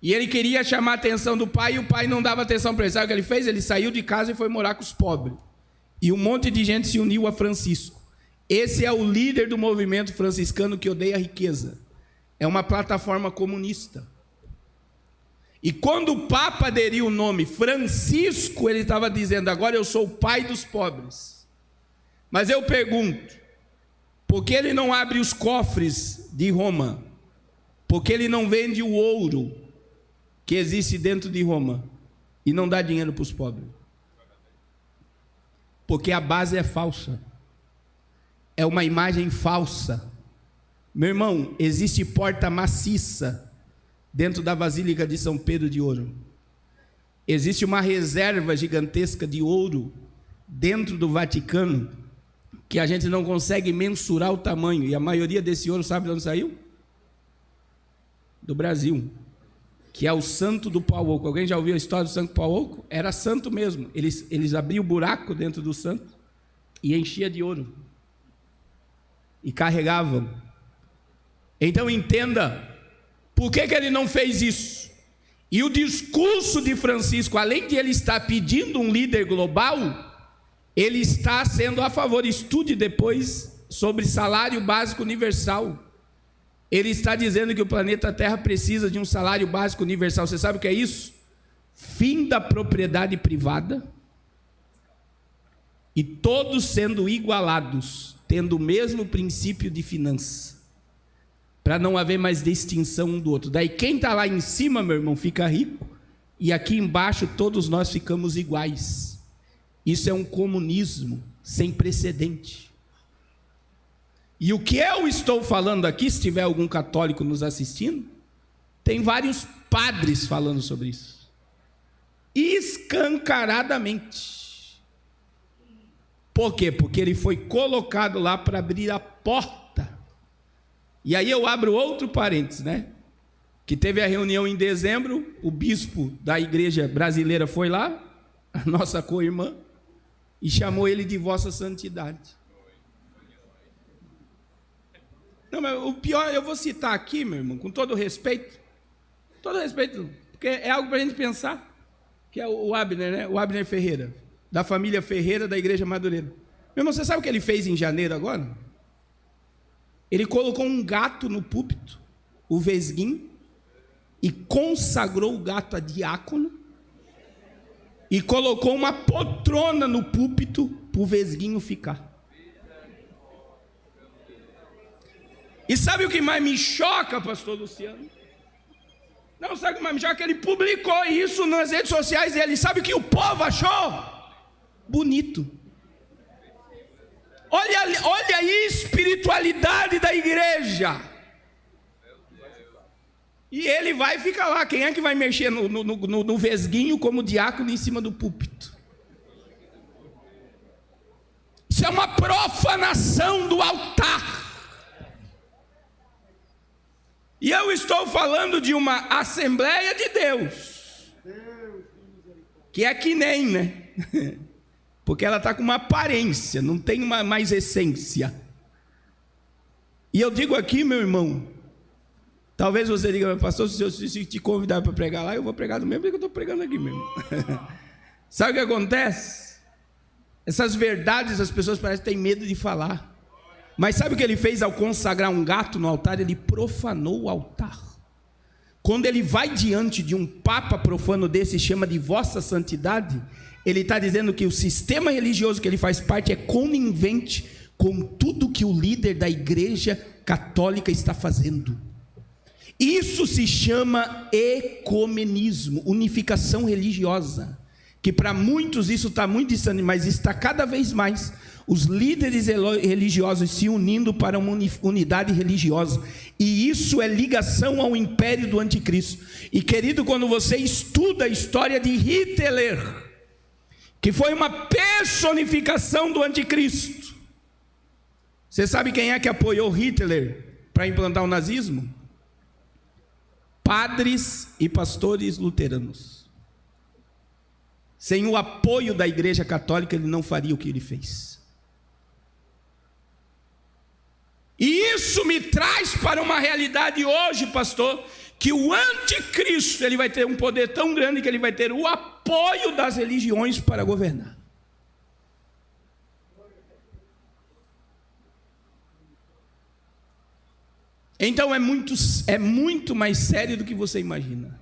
E ele queria chamar a atenção do pai e o pai não dava atenção para ele. Sabe o que ele fez? Ele saiu de casa e foi morar com os pobres. E um monte de gente se uniu a Francisco. Esse é o líder do movimento franciscano que odeia a riqueza. É uma plataforma comunista. E quando o Papa aderiu o nome Francisco, ele estava dizendo, agora eu sou o pai dos pobres. Mas eu pergunto, por que ele não abre os cofres de Roma? Por que ele não vende o ouro que existe dentro de Roma e não dá dinheiro para os pobres? Porque a base é falsa. É uma imagem falsa. Meu irmão, existe porta maciça dentro da Basílica de São Pedro de Ouro. Existe uma reserva gigantesca de ouro dentro do Vaticano que a gente não consegue mensurar o tamanho. E a maioria desse ouro, sabe de onde saiu? Do Brasil, que é o Santo do Pau Oco. Alguém já ouviu a história do Santo Pau Oco? Era santo mesmo. Eles abriam o buraco dentro do santo e enchia de ouro. E carregavam. Então entenda, por que ele não fez isso? E o discurso de Francisco, além de ele estar pedindo um líder global, ele está sendo a favor. Estude depois sobre salário básico universal. Ele está dizendo que o planeta Terra precisa de um salário básico universal. Você sabe o que é isso? Fim da propriedade privada e todos sendo igualados, tendo o mesmo princípio de finança, para não haver mais distinção um do outro. Daí quem está lá em cima, meu irmão, fica rico, e aqui embaixo todos nós ficamos iguais. Isso é um comunismo sem precedente. E o que eu estou falando aqui, se tiver algum católico nos assistindo, tem vários padres falando sobre isso, escancaradamente. Por quê? Porque ele foi colocado lá para abrir a porta. E aí eu abro outro parênteses, né? Que teve a reunião em dezembro, o bispo da igreja brasileira foi lá, a nossa co-irmã, e chamou ele de Vossa Santidade. Não, mas o pior, eu vou citar aqui, meu irmão, com todo respeito, porque é algo para a gente pensar, que é o Abner, né? O Abner Ferreira, da família Ferreira, da igreja Madureira. Meu irmão, você sabe o que ele fez em janeiro agora? Ele colocou um gato no púlpito, o Vesguinho, e consagrou o gato a diácono, e colocou uma poltrona no púlpito para o Vesguinho ficar. E sabe o que mais me choca, pastor Luciano? Não, sabe o que mais me choca? Que ele publicou isso nas redes sociais dele. Sabe o que o povo achou? Bonito. Olha a espiritualidade da igreja. E ele vai ficar lá. Quem é que vai mexer no Vesguinho como diácono em cima do púlpito? Isso é uma profanação do altar. E eu estou falando de uma Assembleia de Deus, que é que nem, né? Porque ela está com uma aparência, não tem mais essência. E eu digo aqui, meu irmão, talvez você diga, pastor, se eu te convidar para pregar lá, eu vou pregar do mesmo jeito que eu estou pregando aqui mesmo. Sabe o que acontece? Essas verdades as pessoas parecem que têm medo de falar. Mas sabe o que ele fez ao consagrar um gato no altar? Ele profanou o altar. Quando ele vai diante de um papa profano desse, chama de Vossa Santidade, ele está dizendo que o sistema religioso que ele faz parte é conivente com tudo que o líder da igreja católica está fazendo. Isso se chama ecumenismo, unificação religiosa, que para muitos isso está muito distante, mas está cada vez mais. os líderes religiosos se unindo para uma unidade religiosa, e isso é ligação ao império do anticristo. E querido, quando você estuda a história de Hitler, que foi uma personificação do anticristo, você sabe quem é que apoiou Hitler para implantar o nazismo? Padres e pastores luteranos. Sem o apoio da Igreja Católica, ele não faria o que ele fez. E isso me traz para uma realidade hoje, pastor, que o anticristo, ele vai ter um poder tão grande que ele vai ter o apoio das religiões para governar. Então é muito mais sério do que você imagina.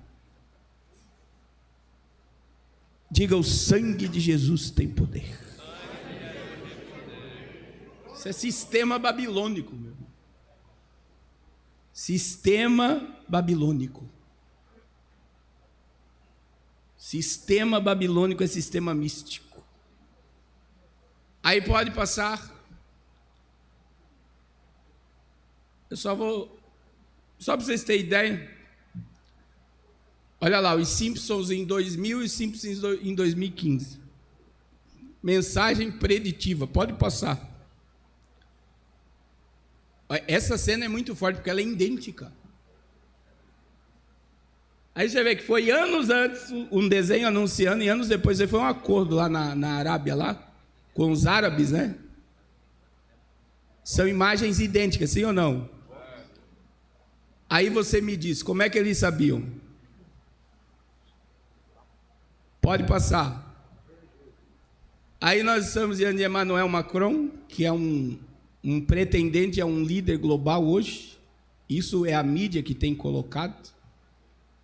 Diga: o sangue de Jesus tem poder. Isso é sistema babilônico, meu irmão. Sistema babilônico. Sistema babilônico é sistema místico. Aí pode passar. Só para vocês terem ideia. Olha lá, os Simpsons em 2000 e os Simpsons em 2015. Mensagem preditiva, pode passar. Essa cena é muito forte porque ela é idêntica. Aí você vê que foi anos antes um desenho anunciando, e anos depois foi um acordo lá na Arábia, lá, com os árabes, né? São imagens idênticas, sim ou não? Aí você me diz, como é que eles sabiam? Pode passar. Aí nós estamos diante de Emmanuel Macron, que é um pretendente a um líder global hoje. Isso é a mídia que tem colocado,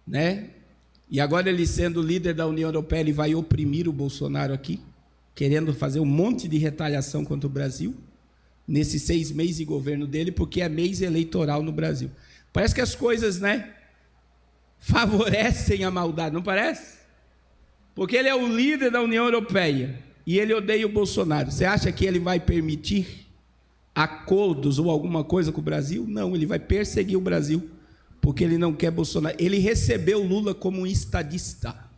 né? E agora ele sendo líder da União Europeia, ele vai oprimir o Bolsonaro aqui, querendo fazer um monte de retaliação contra o Brasil, nesses 6 meses de governo dele, porque é mês eleitoral no Brasil. Parece que as coisas, né, favorecem a maldade, não parece? Porque ele é o líder da União Europeia e ele odeia o Bolsonaro. Você acha que ele vai permitir acordos ou alguma coisa com o Brasil? Não, ele vai perseguir o Brasil, porque ele não quer Bolsonaro. Ele recebeu Lula como um estadista,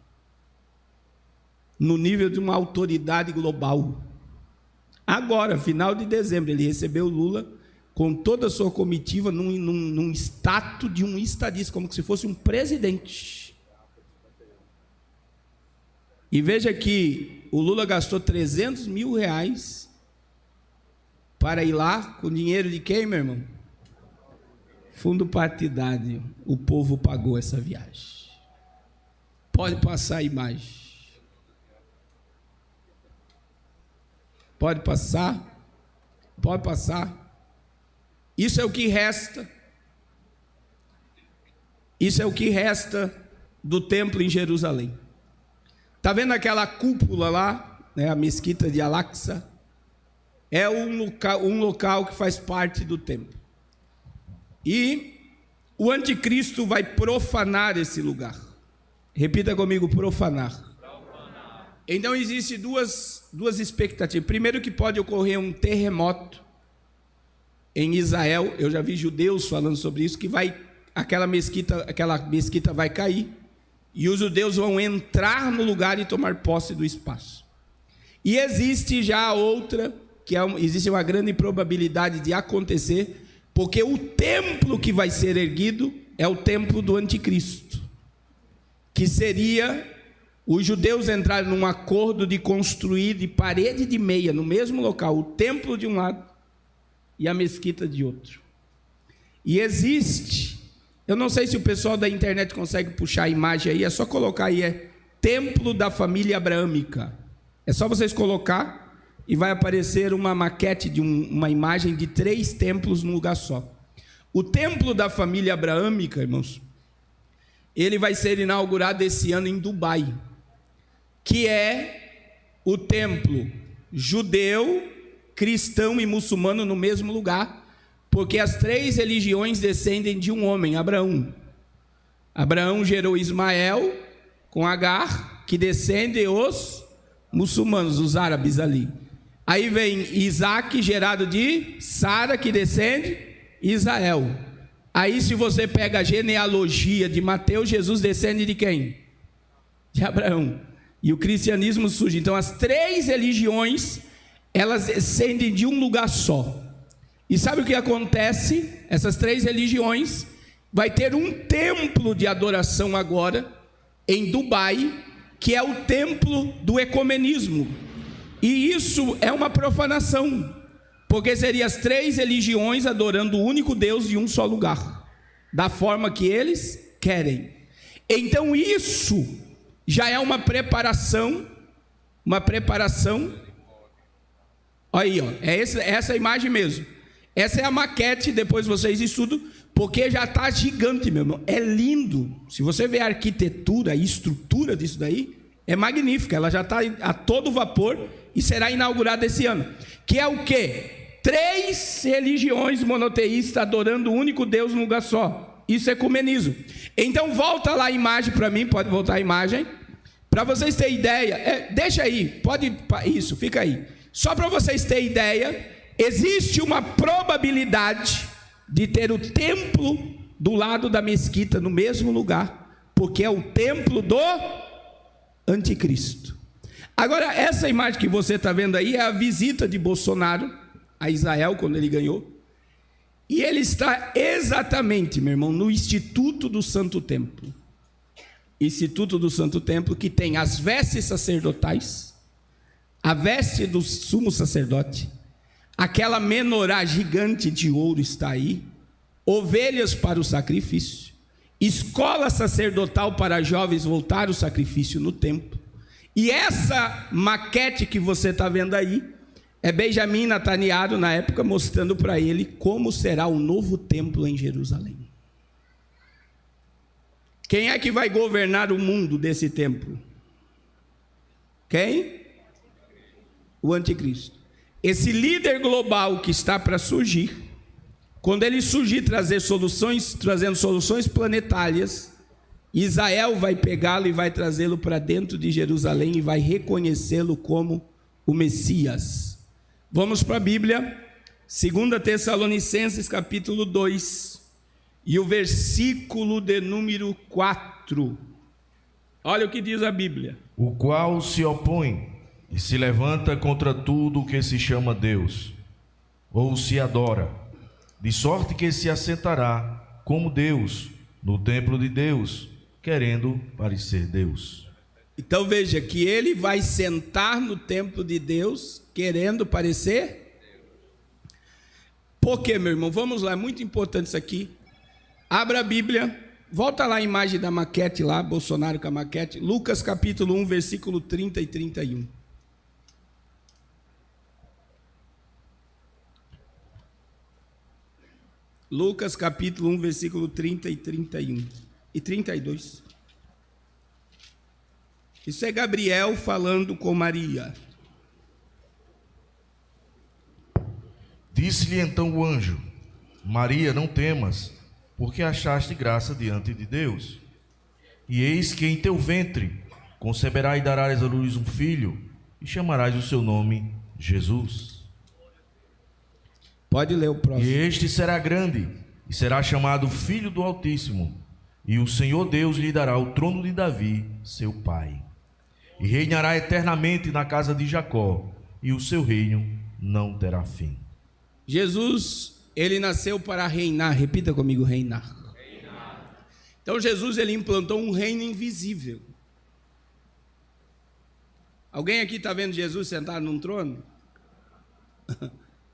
no nível de uma autoridade global. Agora, final de dezembro, ele recebeu Lula com toda a sua comitiva num status de um estadista, como se fosse um presidente. E veja que o Lula gastou 300 mil reais para ir lá, com dinheiro de quem, meu irmão? Fundo partidário. O povo pagou essa viagem. Pode passar a imagem. Pode passar. Pode passar. Isso é o que resta. Isso é o que resta do templo em Jerusalém. Está vendo aquela cúpula lá, né, a mesquita de Al-Aqsa? É um local que faz parte do templo. E o anticristo vai profanar esse lugar. Repita comigo: profanar. Então existem duas expectativas. Primeiro, que pode ocorrer um terremoto em Israel. Eu já vi judeus falando sobre isso, que aquela mesquita vai cair. E os judeus vão entrar no lugar e tomar posse do espaço. E existe já outra, existe uma grande probabilidade de acontecer, porque o templo que vai ser erguido é o templo do anticristo, que seria os judeus entrarem num acordo de construir de parede de meia, no mesmo local, o templo de um lado e a mesquita de outro. E existe... Eu não sei se o pessoal da internet consegue puxar a imagem aí, é só colocar aí, é Templo da Família Abraâmica. É só vocês colocar e vai aparecer uma maquete de uma imagem de 3 templos num lugar só. O Templo da Família Abraâmica, irmãos, ele vai ser inaugurado esse ano em Dubai, que é o templo judeu, cristão e muçulmano no mesmo lugar, porque as 3 religiões descendem de um homem, Abraão. Abraão gerou Ismael com Agar, que descende os muçulmanos, os árabes ali. Aí vem Isaac, gerado de Sara, que descende Israel. Aí se você pega a genealogia de Mateus, Jesus descende de quem? De Abraão. E o cristianismo surge. Então as três religiões, elas descendem de um lugar só. E sabe o que acontece? Essas três religiões vai ter um templo de adoração agora em Dubai, que é o templo do ecumenismo. E isso é uma profanação, porque seriam as três religiões adorando o único Deus de um só lugar, da forma que eles querem. Então isso já é uma preparação. Olha aí, ó, é essa imagem mesmo. Essa é a maquete, depois vocês estudam, porque já está gigante, meu irmão. É lindo. Se você ver a arquitetura, a estrutura disso daí, é magnífica. Ela já está a todo vapor e será inaugurada esse ano. Que é o quê? 3 religiões monoteístas adorando o único Deus num lugar só. Isso é ecumenismo. Então volta lá a imagem para mim, pode voltar a imagem, para vocês terem ideia. Deixa aí, isso, fica aí. Só para vocês terem ideia, existe uma probabilidade de ter o templo do lado da mesquita no mesmo lugar, porque é o templo do anticristo. Agora, essa imagem que você está vendo aí é a visita de Bolsonaro a Israel, quando ele ganhou. E ele está exatamente, meu irmão, no Instituto do Santo Templo. Instituto do Santo Templo, que tem as vestes sacerdotais, a veste do sumo sacerdote, aquela menorá gigante de ouro está aí, ovelhas para o sacrifício, escola sacerdotal para jovens voltar o sacrifício no templo. E essa maquete que você está vendo aí, é Benjamin Netanyahu na época mostrando para ele como será o novo templo em Jerusalém. Quem é que vai governar o mundo desse templo? Quem? O anticristo. Esse líder global que está para surgir, quando ele surgir trazendo soluções planetárias, Israel vai pegá-lo e vai trazê-lo para dentro de Jerusalém e vai reconhecê-lo como o Messias. Vamos para a Bíblia, 2 Tessalonicenses capítulo 2, e o versículo de número 4. Olha o que diz a Bíblia. O qual se opõe e se levanta contra tudo o que se chama Deus, ou se adora, de sorte que se assentará como Deus no templo de Deus, querendo parecer Deus. Então veja que ele vai sentar no templo de Deus, querendo parecer. Por quê, meu irmão? Vamos lá, é muito importante isso aqui. Abra a Bíblia, volta lá a imagem da maquete lá, Bolsonaro com a maquete, Lucas capítulo 1, versículo 30 e 31. Lucas capítulo 1, versículo 30 e 31 e 32. Isso é Gabriel falando com Maria. Disse-lhe então o anjo: Maria, não temas, porque achaste graça diante de Deus. E eis que em teu ventre conceberás e darás à luz um filho, e chamarás o seu nome Jesus. Pode ler o próximo. E este será grande, e será chamado Filho do Altíssimo, e o Senhor Deus lhe dará o trono de Davi, seu pai. E reinará eternamente na casa de Jacó, e o seu reino não terá fim. Jesus, ele nasceu para reinar. Repita comigo, reinar. Então Jesus, ele implantou um reino invisível. Alguém aqui está vendo Jesus sentado num trono?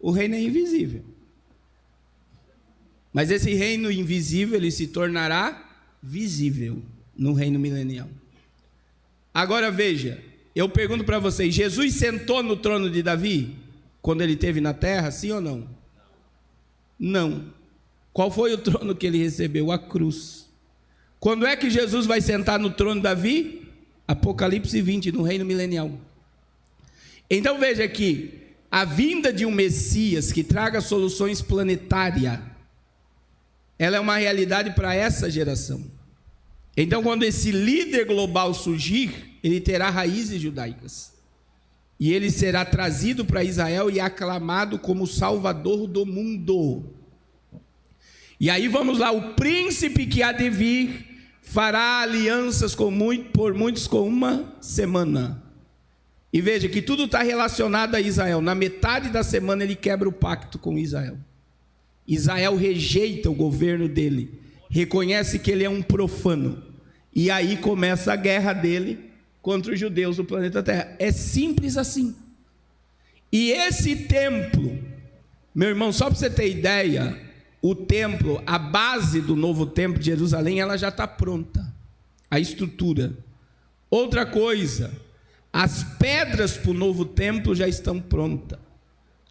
O reino é invisível. Mas esse reino invisível, ele se tornará visível no reino milenial. Agora veja, eu pergunto para vocês, Jesus sentou no trono de Davi quando ele esteve na terra, sim ou não? Não. Qual foi o trono que ele recebeu? A cruz. Quando é que Jesus vai sentar no trono de Davi? Apocalipse 20, no reino milenial. Então veja aqui, a vinda de um Messias que traga soluções planetárias, ela é uma realidade para essa geração. Então, quando esse líder global surgir, ele terá raízes judaicas. e ele será trazido para Israel e aclamado como Salvador do mundo. E aí vamos lá, o príncipe que há de vir fará alianças por muitos com uma semana. E veja que tudo está relacionado a Israel. Na metade da semana ele quebra o pacto com Israel. Israel rejeita o governo dele, reconhece que ele é um profano, e aí começa a guerra dele contra os judeus do planeta Terra. É simples assim. E esse templo, meu irmão, só para você ter ideia, o templo, a base do novo templo de Jerusalém, ela já está pronta, a estrutura. Outra coisa, as pedras para o novo templo já estão prontas,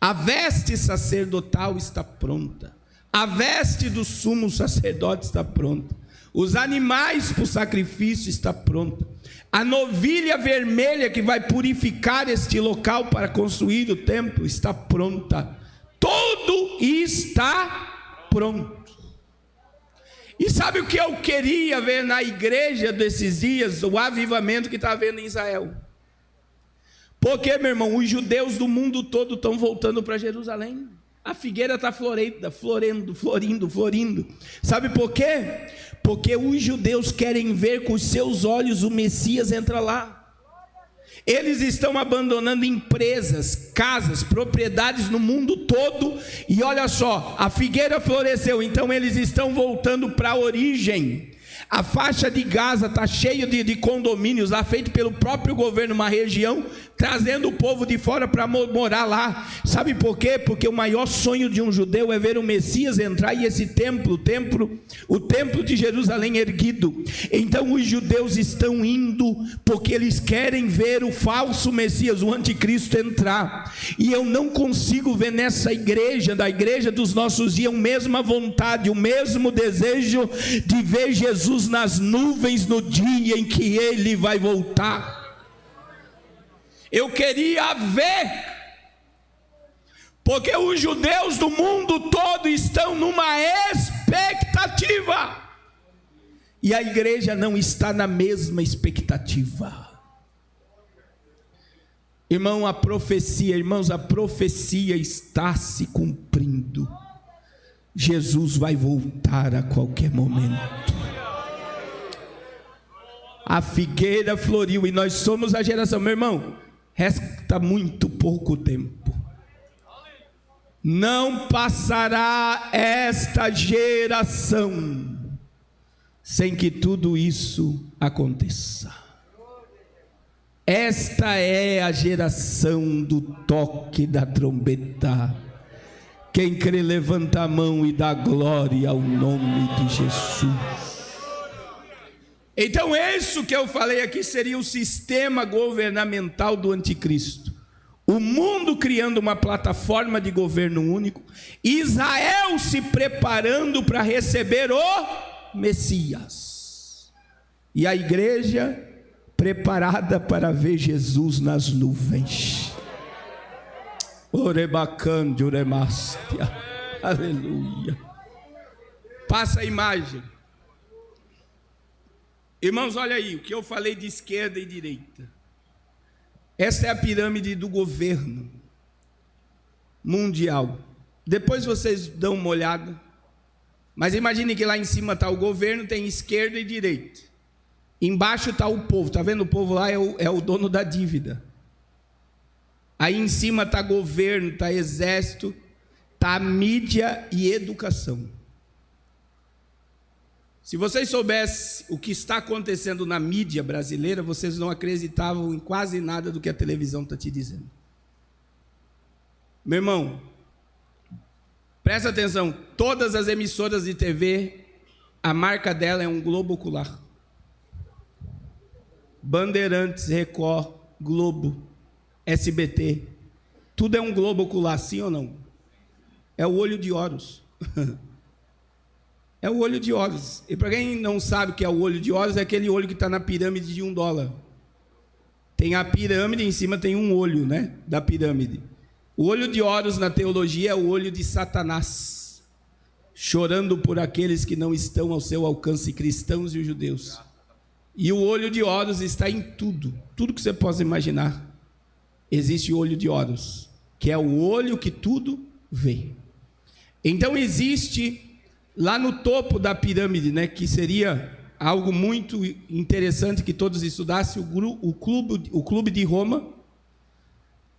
a veste sacerdotal está pronta, a veste do sumo sacerdote está pronta, os animais para o sacrifício está pronta, a novilha vermelha que vai purificar este local para construir o templo está pronta, tudo está pronto. E sabe o que eu queria ver na igreja desses dias? O avivamento que está havendo em Israel. Porque, meu irmão, os judeus do mundo todo estão voltando para Jerusalém. A figueira está florindo. Sabe por quê? Porque os judeus querem ver com os seus olhos o Messias entrar lá. Eles estão abandonando empresas, casas, propriedades no mundo todo. E olha só, a figueira floresceu, então eles estão voltando para a origem. A faixa de Gaza está cheia de condomínios lá, feito pelo próprio governo, uma região, trazendo o povo de fora para morar lá. Sabe por quê? Porque o maior sonho de um judeu é ver o Messias entrar e esse templo, o templo de Jerusalém erguido. Então os judeus estão indo porque eles querem ver o falso Messias, o anticristo entrar. E eu não consigo ver nessa igreja, da igreja dos nossos dias, a mesma vontade, o mesmo desejo de ver Jesus nas nuvens no dia em que ele vai voltar. Eu queria ver, porque os judeus do mundo todo estão numa expectativa, e a igreja não está na mesma expectativa. Irmãos, a profecia está se cumprindo. Jesus vai voltar a qualquer momento. A figueira floriu e nós somos a geração, meu irmão, resta muito pouco tempo. Não passará esta geração sem que tudo isso aconteça. Esta é a geração do toque da trombeta. Quem crê, levanta a mão e dá glória ao nome de Jesus. Então, isso que eu falei aqui seria o sistema governamental do anticristo. O mundo criando uma plataforma de governo único, Israel se preparando para receber o Messias, e a igreja preparada para ver Jesus nas nuvens. Orebacande, oremastia. Aleluia. Passa a imagem. Irmãos, olha aí, o que eu falei de esquerda e direita. Essa é a pirâmide do governo mundial. Depois vocês dão uma olhada. Mas imagine que lá em cima está o governo, tem esquerda e direita. Embaixo está o povo. Está vendo? O povo lá é o dono da dívida. Aí em cima está governo, está exército, está mídia e educação. Se vocês soubessem o que está acontecendo na mídia brasileira, vocês não acreditavam em quase nada do que a televisão está te dizendo. Meu irmão, presta atenção, todas as emissoras de TV, a marca dela é um globo ocular. Bandeirantes, Record, Globo, SBT, tudo é um globo ocular, sim ou não? É o olho de Horus. É o olho de Horus. E para quem não sabe o que é o olho de Horus, é aquele olho que está na pirâmide de $1. Tem a pirâmide, em cima tem um olho, né, da pirâmide. O olho de Horus na teologia é o olho de Satanás, chorando por aqueles que não estão ao seu alcance, cristãos e os judeus. E o olho de Horus está em tudo, tudo que você possa imaginar. existe o olho de Horus, que é o olho que tudo vê. Então existe lá no topo da pirâmide, né, que seria algo muito interessante que todos estudassem, o clube de Roma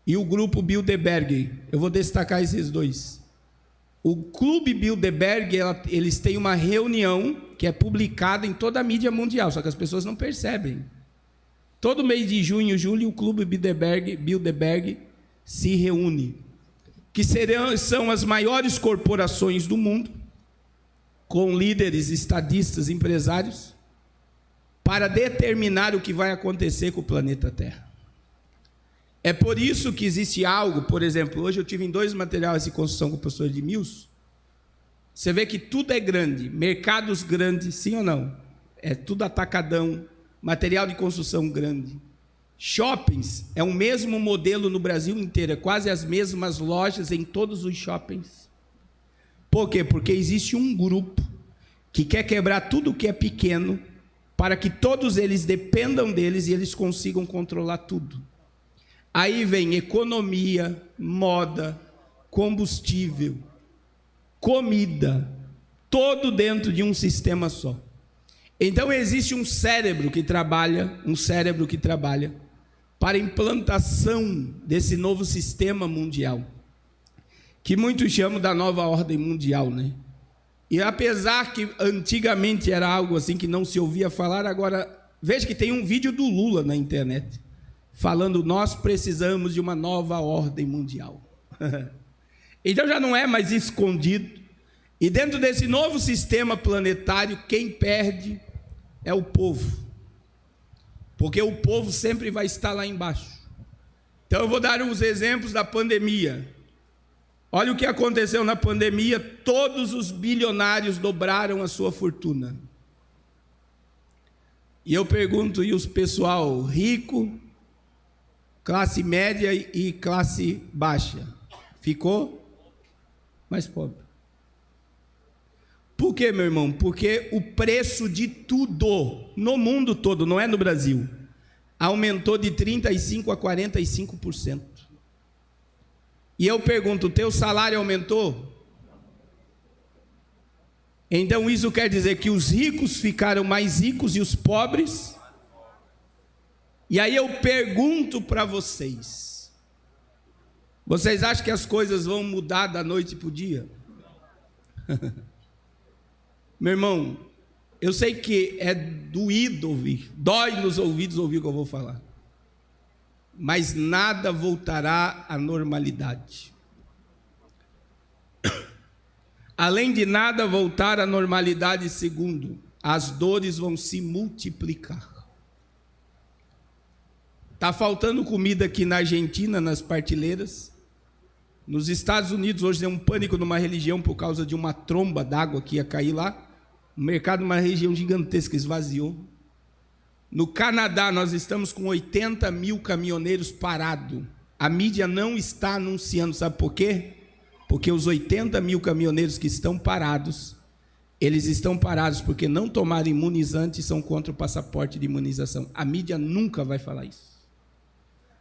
e o grupo Bilderberg. Eu vou destacar esses dois. O clube Bilderberg, eles têm uma reunião que é publicada em toda a mídia mundial, só que as pessoas não percebem. Todo mês de junho e julho, o clube Bilderberg se reúne, que são as maiores corporações do mundo, com líderes, estadistas, empresários, para determinar o que vai acontecer com o planeta Terra. É por isso que existe algo, por exemplo, hoje eu tive em 2 materiais de construção com o professor Edmilson. Você vê que tudo é grande, mercados grandes, sim ou não? É tudo atacadão, material de construção grande. Shoppings, é o mesmo modelo no Brasil inteiro, é quase as mesmas lojas em todos os shoppings. Por quê? Porque existe um grupo que quer quebrar tudo que é pequeno, para que todos eles dependam deles e eles consigam controlar tudo. Aí vem economia, moda, combustível, comida, todo dentro de um sistema só. Então existe um cérebro que trabalha para a implantação desse novo sistema mundial, que muitos chamam da nova ordem mundial, né? E apesar que antigamente era algo assim que não se ouvia falar, agora veja que tem um vídeo do Lula na internet, falando: nós precisamos de uma nova ordem mundial. Então já não é mais escondido. E dentro desse novo sistema planetário, quem perde é o povo. Porque o povo sempre vai estar lá embaixo. Então eu vou dar uns exemplos da pandemia. Olha o que aconteceu na pandemia: todos os bilionários dobraram a sua fortuna. E eu pergunto, e os pessoal rico, classe média e classe baixa, ficou mais pobre? Por quê, meu irmão? Porque o preço de tudo, no mundo todo, não é no Brasil, aumentou de 35% a 45%. E eu pergunto: o teu salário aumentou? Então isso quer dizer que os ricos ficaram mais ricos e os pobres? E aí eu pergunto para vocês: vocês acham que as coisas vão mudar da noite para o dia? Meu irmão, eu sei que é doído ouvir, dói nos ouvidos ouvir o que eu vou falar, mas nada voltará à normalidade. Além de nada voltar à normalidade, segundo, as dores vão se multiplicar. Está faltando comida aqui na Argentina, nas partilheiras. Nos Estados Unidos hoje tem um pânico numa religião por causa de uma tromba d'água que ia cair lá. O mercado, uma região gigantesca, esvaziou. No Canadá, nós estamos com 80 mil caminhoneiros parados. A mídia não está anunciando, sabe por quê? Porque os 80 mil caminhoneiros que estão parados, eles estão parados porque não tomaram imunizante e são contra o passaporte de imunização. A mídia nunca vai falar isso.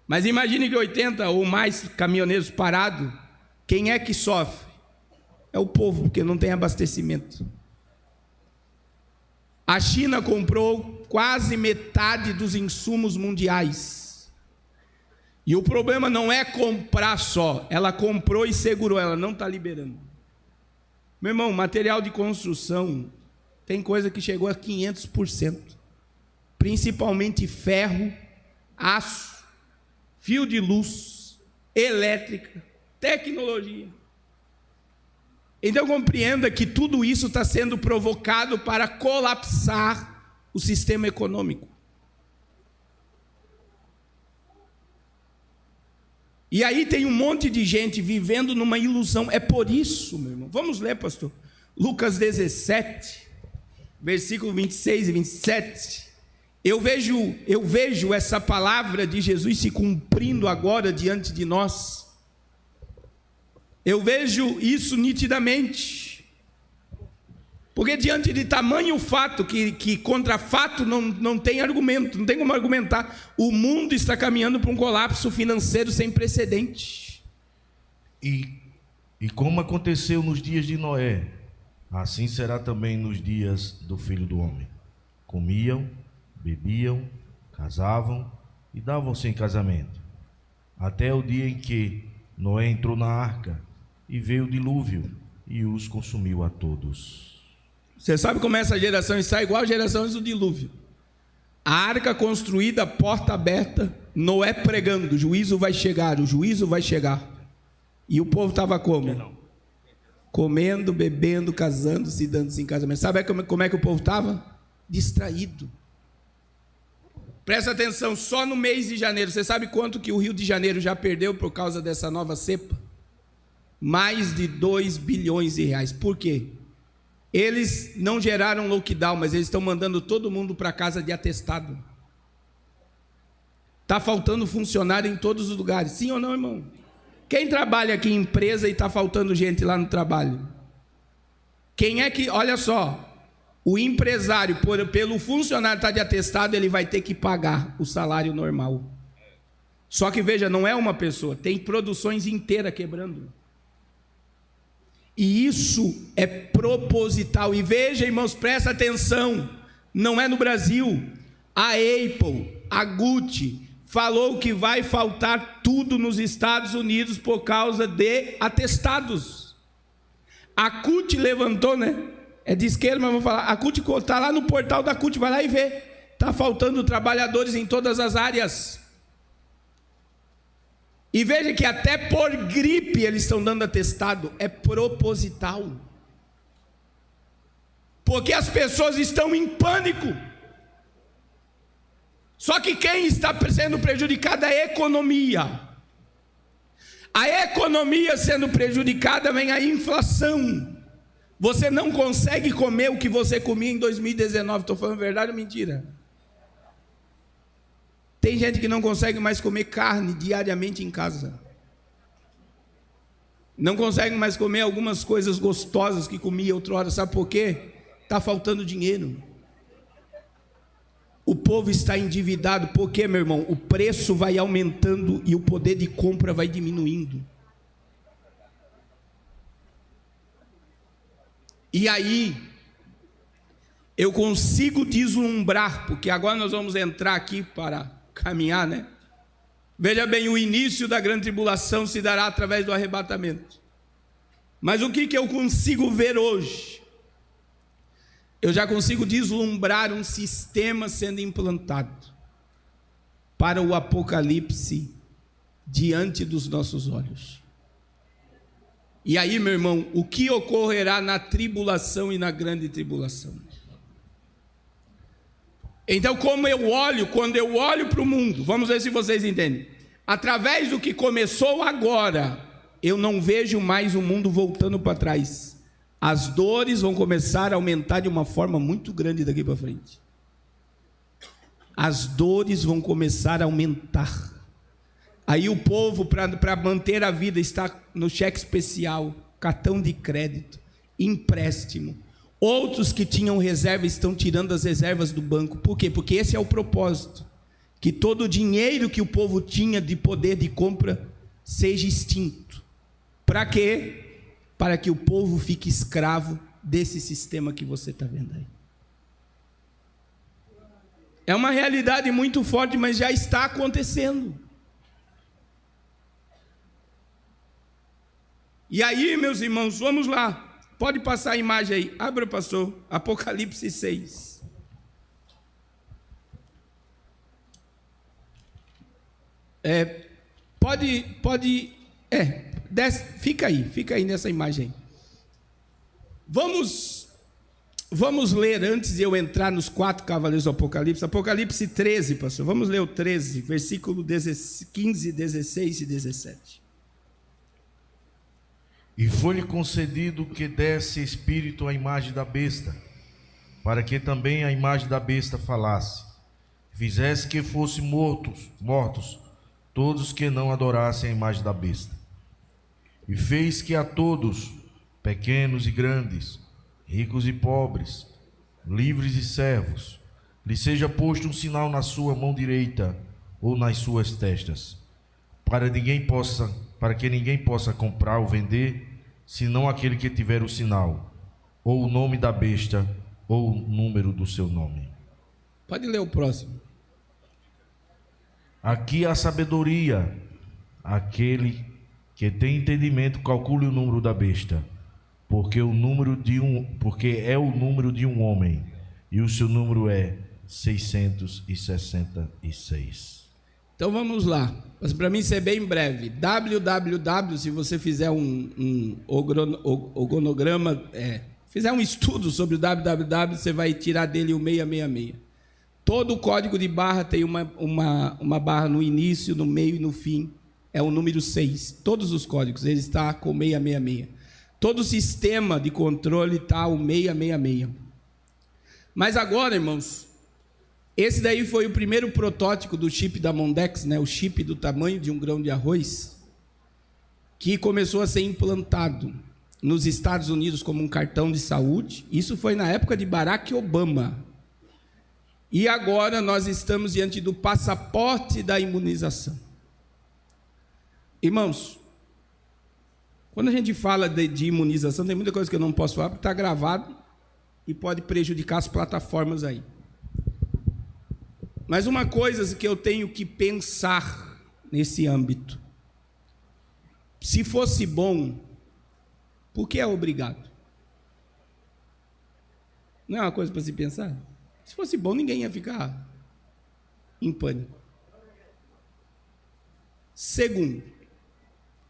Mas imagine que 80 ou mais caminhoneiros parados, quem é que sofre? É o povo, porque não tem abastecimento. A China comprou quase metade dos insumos mundiais. E o problema não é comprar só. Ela comprou e segurou, ela não está liberando. Meu irmão, material de construção tem coisa que chegou a 500%. Principalmente ferro, aço, fio de luz, elétrica, tecnologia. Então compreenda que tudo isso está sendo provocado para colapsar o sistema econômico. E aí tem um monte de gente vivendo numa ilusão. É por isso, meu irmão. Vamos ler, pastor. Lucas 17, versículo 26 e 27. Eu vejo essa palavra de Jesus se cumprindo agora diante de nós. Eu vejo isso nitidamente. Porque diante de tamanho fato, que contra fato não tem argumento, não tem como argumentar, o mundo está caminhando para um colapso financeiro sem precedente. E como aconteceu nos dias de Noé, assim será também nos dias do Filho do Homem. Comiam, bebiam, casavam e davam-se em casamento, até o dia em que Noé entrou na arca e veio o dilúvio e os consumiu a todos. Você sabe como essa geração está igual a geração do dilúvio. A arca construída, porta aberta, Noé pregando, o juízo vai chegar, o juízo vai chegar. E o povo estava como? Comendo, bebendo, casando-se, dando-se em casamento. Sabe como é que o povo estava? Distraído. Presta atenção, só no mês de janeiro, você sabe quanto que o Rio de Janeiro já perdeu por causa dessa nova cepa? Mais de 2 bilhões de reais. Por quê? Eles não geraram lockdown, mas eles estão mandando todo mundo para casa de atestado. Está faltando funcionário em todos os lugares, sim ou não, irmão? Quem trabalha aqui em empresa e está faltando gente lá no trabalho? Quem é que, olha só, o empresário, pelo funcionário estar de atestado, ele vai ter que pagar o salário normal. Só que veja, não é uma pessoa, tem produções inteiras quebrando. E isso é proposital. E veja, irmãos, presta atenção, não é no Brasil. A Apple, a Gucci, falou que vai faltar tudo nos Estados Unidos por causa de atestados. A CUT levantou, né? É de esquerda, mas vou falar. A CUT está lá no portal da CUT, vai lá e vê. Está faltando trabalhadores em todas as áreas. E veja que até por gripe eles estão dando atestado, é proposital. Porque as pessoas estão em pânico. Só que quem está sendo prejudicado é a economia. A economia sendo prejudicada, vem a inflação. Você não consegue comer o que você comia em 2019. Estou falando verdade ou mentira? Tem gente que não consegue mais comer carne diariamente em casa. Não consegue mais comer algumas coisas gostosas que comia outrora. Sabe por quê? Está faltando dinheiro. O povo está endividado. Por quê, meu irmão? O preço vai aumentando e o poder de compra vai diminuindo. E aí, eu consigo deslumbrar, porque agora nós vamos entrar aqui para caminhar, né? Veja bem, o início da grande tribulação se dará através do arrebatamento. Mas o que eu consigo ver hoje? Eu já consigo deslumbrar um sistema sendo implantado para o apocalipse diante dos nossos olhos. E aí, meu irmão, o que ocorrerá na tribulação e na grande tribulação? Então, quando eu olho para o mundo, vamos ver se vocês entendem. Através do que começou agora, eu não vejo mais o mundo voltando para trás. As dores vão começar a aumentar de uma forma muito grande daqui para frente. As dores vão começar a aumentar. Aí o povo, para manter a vida, está no cheque especial, cartão de crédito, empréstimo. Outros que tinham reserva estão tirando as reservas do banco. Por quê? Porque esse é o propósito. Que todo o dinheiro que o povo tinha de poder de compra seja extinto. Para quê? Para que o povo fique escravo desse sistema que você está vendo aí. É uma realidade muito forte, mas já está acontecendo. E aí, meus irmãos, vamos lá. Pode passar a imagem aí. Abra, pastor. Apocalipse 6. Fica aí nessa imagem. Vamos ler antes de eu entrar nos 4 cavaleiros do Apocalipse. Apocalipse 13, pastor. Vamos ler o 13, versículo 15, 16 e 17. E foi-lhe concedido que desse espírito à imagem da besta, para que também a imagem da besta falasse, fizesse que fossem mortos todos que não adorassem a imagem da besta. E fez que a todos, pequenos e grandes, ricos e pobres, livres e servos, lhe seja posto um sinal na sua mão direita ou nas suas testas, para que ninguém possa comprar ou vender, senão aquele que tiver o sinal, ou o nome da besta, ou o número do seu nome. Pode ler o próximo. Aqui há sabedoria. Aquele que tem entendimento, calcule o número da besta, porque é o número de um homem, e o seu número é 666. Então vamos lá. Mas para mim ser bem breve. www, se você fizer um organograma, fizer um estudo sobre o www, você vai tirar dele o 666. Todo o código de barra tem uma barra no início, no meio e no fim. É o número 6. Todos os códigos, ele está com 666. Todo o sistema de controle está o 666. Mas agora, irmãos, esse daí foi o primeiro protótipo do chip da Mondex, né? O chip do tamanho de um grão de arroz, que começou a ser implantado nos Estados Unidos como um cartão de saúde. Isso foi na época de Barack Obama. E agora nós estamos diante do passaporte da imunização. Irmãos, quando a gente fala de imunização, tem muita coisa que eu não posso falar porque está gravado e pode prejudicar as plataformas aí. Mas uma coisa que eu tenho que pensar nesse âmbito: se fosse bom, por que é obrigado? Não é uma coisa para se pensar? Se fosse bom, ninguém ia ficar em pânico. Segundo,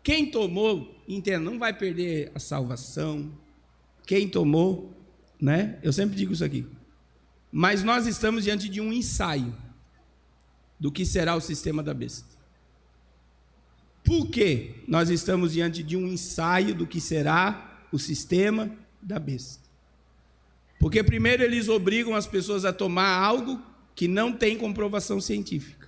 quem tomou, entenda, não vai perder a salvação. Quem tomou, né? Eu sempre digo isso aqui. Mas nós estamos diante de um ensaio do que será o sistema da besta. Por quê? Nós estamos diante de um ensaio do que será o sistema da besta. Porque primeiro eles obrigam as pessoas a tomar algo que não tem comprovação científica.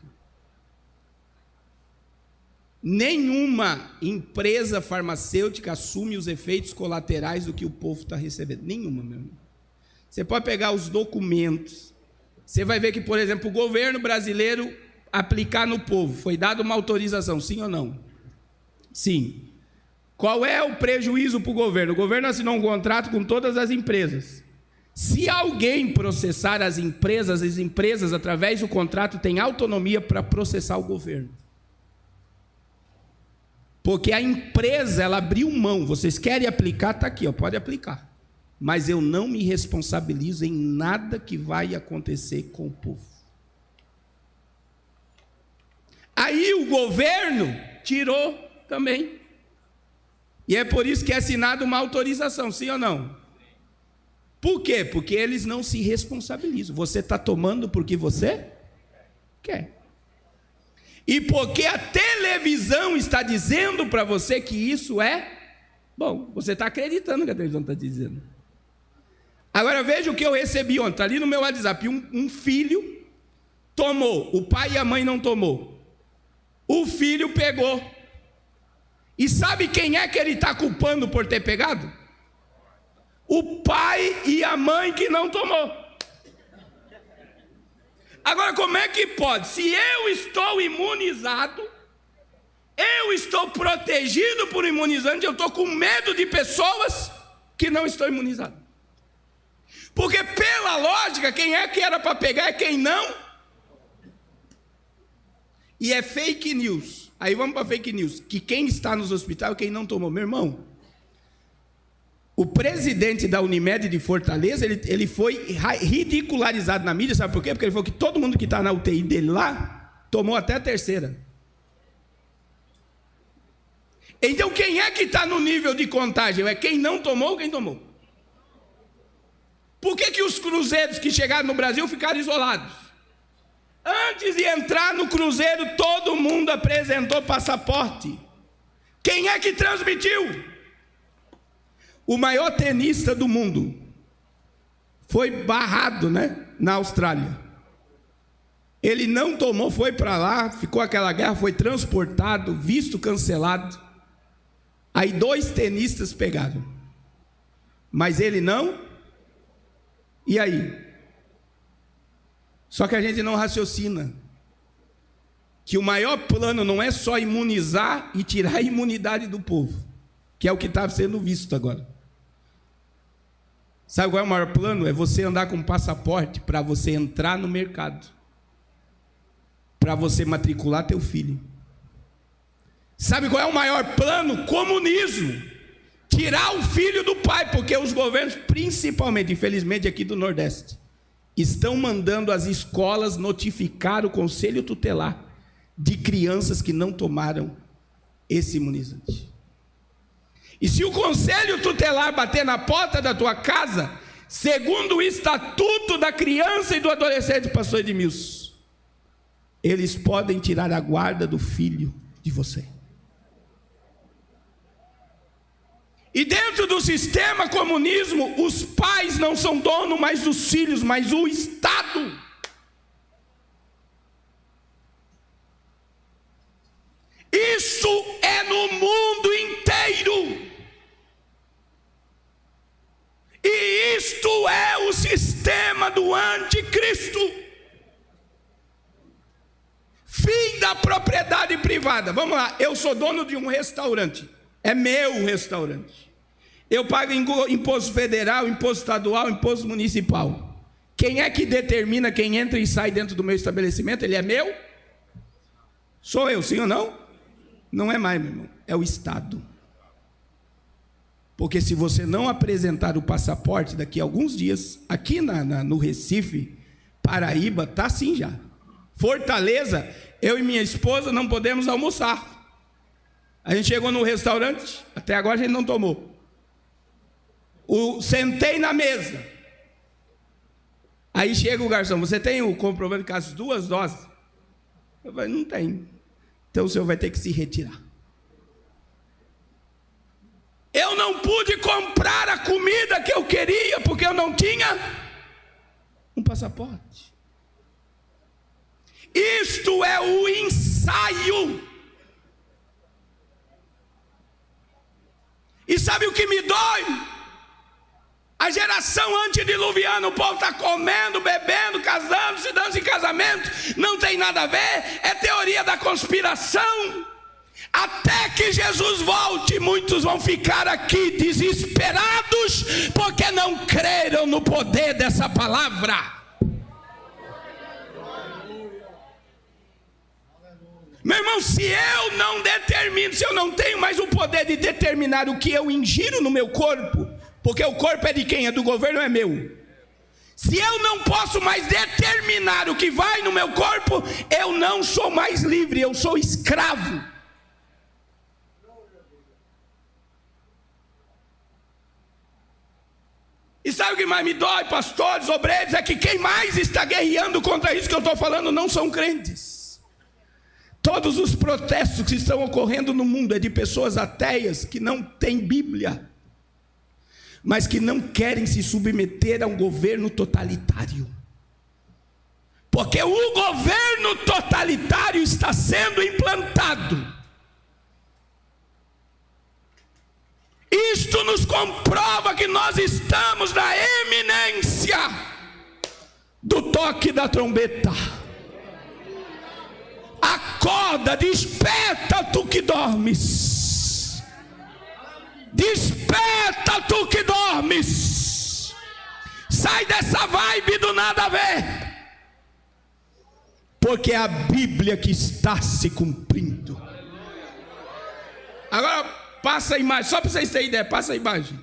Nenhuma empresa farmacêutica assume os efeitos colaterais do que o povo está recebendo. Nenhuma, meu irmão. Você pode pegar os documentos. Você vai ver que, por exemplo, o governo brasileiro aplicar no povo. Foi dada uma autorização, sim ou não? Sim. Qual é o prejuízo para o governo? O governo assinou um contrato com todas as empresas. Se alguém processar as empresas, através do contrato, têm autonomia para processar o governo. Porque a empresa, ela abriu mão. Vocês querem aplicar? Está aqui, ó, pode aplicar. Mas eu não me responsabilizo em nada que vai acontecer com o povo. Aí o governo tirou também. E é por isso que é assinada uma autorização, sim ou não? Por quê? Porque eles não se responsabilizam. Você está tomando porque você quer. E porque a televisão está dizendo para você que isso é bom. Você está acreditando no que a televisão está dizendo. Agora veja o que eu recebi ontem. Está ali no meu WhatsApp. Um filho tomou. O pai e a mãe não tomou. O filho pegou. E sabe quem é que ele está culpando por ter pegado? O pai e a mãe que não tomou. Agora, como é que pode? Se eu estou imunizado, eu estou protegido por imunizante, eu estou com medo de pessoas que não estão imunizadas. Porque, pela lógica, quem é que era para pegar é quem não. E é fake news. Aí vamos para fake news. Que quem está nos hospitais é quem não tomou. Meu irmão, o presidente da Unimed de Fortaleza, ele foi ridicularizado na mídia, sabe por quê? Porque ele falou que todo mundo que está na UTI dele lá, tomou até a terceira. Então quem é que está no nível de contágio? É quem não tomou ou quem tomou? Por que os cruzeiros que chegaram no Brasil ficaram isolados? Antes de entrar no cruzeiro, todo mundo apresentou passaporte. Quem é que transmitiu? O maior tenista do mundo foi barrado, né, na Austrália. Ele não tomou, foi para lá, ficou aquela guerra, foi transportado, visto cancelado. Aí 2 tenistas pegaram. Mas ele não E aí? Só que a gente não raciocina que o maior plano não é só imunizar e tirar a imunidade do povo, que é o que está sendo visto agora. Sabe qual é o maior plano? É você andar com um passaporte para você entrar no mercado, para você matricular teu filho. Sabe qual é o maior plano? Comunismo. Tirar o filho do pai, porque os governos, principalmente, infelizmente aqui do Nordeste, estão mandando as escolas notificar o conselho tutelar de crianças que não tomaram esse imunizante. E se o conselho tutelar bater na porta da tua casa, segundo o estatuto da criança e do adolescente, pastor Edmilson, eles podem tirar a guarda do filho de você. E dentro do sistema comunismo, os pais não são donos mais dos filhos, mas o Estado. Isso é no mundo inteiro. E isto é o sistema do anticristo. Fim da propriedade privada. Vamos lá, eu sou dono de um restaurante. É meu restaurante. Eu pago imposto federal, imposto estadual, imposto municipal. Quem é que determina quem entra e sai dentro do meu estabelecimento? Ele é meu? Sou eu, sim ou não? Não é mais, meu irmão, é o Estado. Porque se você não apresentar o passaporte daqui a alguns dias, aqui no Recife, Paraíba, está assim já. Fortaleza, eu e minha esposa não podemos almoçar. A gente chegou no restaurante, até agora a gente não tomou. Sentei na mesa. Aí chega o garçom, você tem o comprovante com as 2 doses? Eu falei, não tem. Então o senhor vai ter que se retirar. Eu não pude comprar a comida que eu queria, porque eu não tinha um passaporte. Isto é o ensaio. E sabe o que me dói? A geração antediluviana, o povo está comendo, bebendo, casando, se dando em casamento, não tem nada a ver, é teoria da conspiração. Até que Jesus volte, muitos vão ficar aqui desesperados, porque não creram no poder dessa palavra. Meu irmão, se eu não determino, se eu não tenho mais o poder de determinar o que eu ingiro no meu corpo, porque o corpo é de quem? É do governo ou é meu? Se eu não posso mais determinar o que vai no meu corpo, eu não sou mais livre, eu sou escravo. E sabe o que mais me dói, pastores, obreiros, é que quem mais está guerreando contra isso que eu estou falando não são crentes. Todos os protestos que estão ocorrendo no mundo é de pessoas ateias que não têm Bíblia, mas que não querem se submeter a um governo totalitário. Porque o governo totalitário está sendo implantado. Isto nos comprova que nós estamos na eminência do toque da trombeta. Acorda, desperta tu que dormes. Desperta tu que dormes. Sai dessa vibe do nada a ver. Porque é a Bíblia que está se cumprindo. Agora passa a imagem, só para vocês terem ideia, passa a imagem.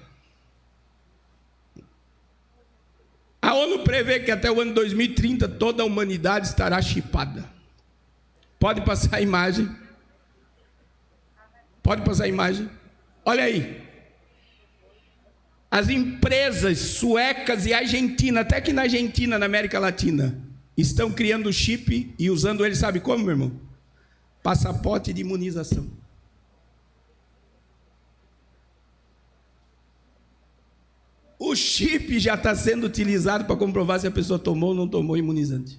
A ONU prevê que até o ano 2030 toda a humanidade estará chipada. Pode passar a imagem. Pode passar a imagem. Olha aí. As empresas suecas e argentinas, até que na Argentina, na América Latina, estão criando chip e usando ele, sabe como, meu irmão? Passaporte de imunização. O chip já está sendo utilizado para comprovar se a pessoa tomou ou não tomou imunizante.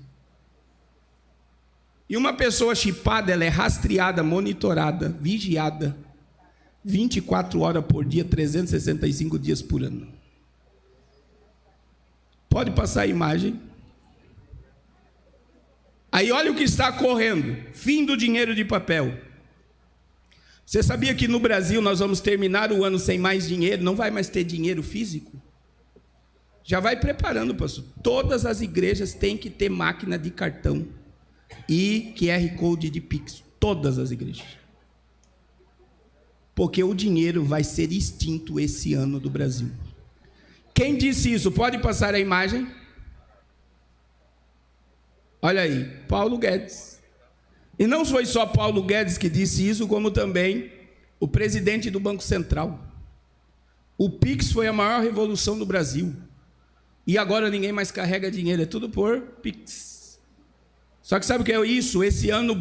E uma pessoa chipada, ela é rastreada, monitorada, vigiada, 24 horas por dia, 365 dias por ano. Pode passar a imagem. Aí olha o que está ocorrendo. Fim do dinheiro de papel. Você sabia que no Brasil nós vamos terminar o ano sem mais dinheiro? Não vai mais ter dinheiro físico? Já vai preparando, pastor. Todas as igrejas têm que ter máquina de cartão e QR Code de Pix. Todas as igrejas. Porque o dinheiro vai ser extinto esse ano do Brasil. Quem disse isso? Pode passar a imagem? Olha aí, Paulo Guedes. E não foi só Paulo Guedes que disse isso, como também o presidente do Banco Central. O Pix foi a maior revolução do Brasil. E agora ninguém mais carrega dinheiro, é tudo por Pix. Só que sabe o que é isso? Esse ano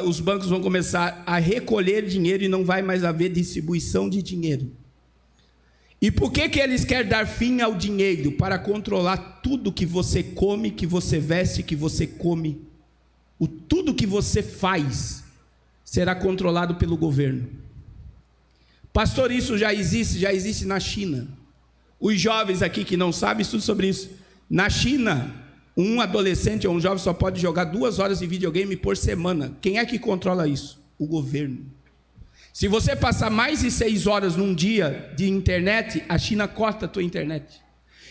os bancos vão começar a recolher dinheiro e não vai mais haver distribuição de dinheiro. E por que eles querem dar fim ao dinheiro? Para controlar tudo que você come, que você veste, que você come. Tudo que você faz será controlado pelo governo. Pastor, isso já existe na China. Os jovens aqui que não sabem, estudam sobre isso. Na China, um adolescente ou um jovem só pode jogar 2 horas de videogame por semana. Quem é que controla isso? O governo. Se você passar mais de 6 horas num dia de internet, a China corta a tua internet.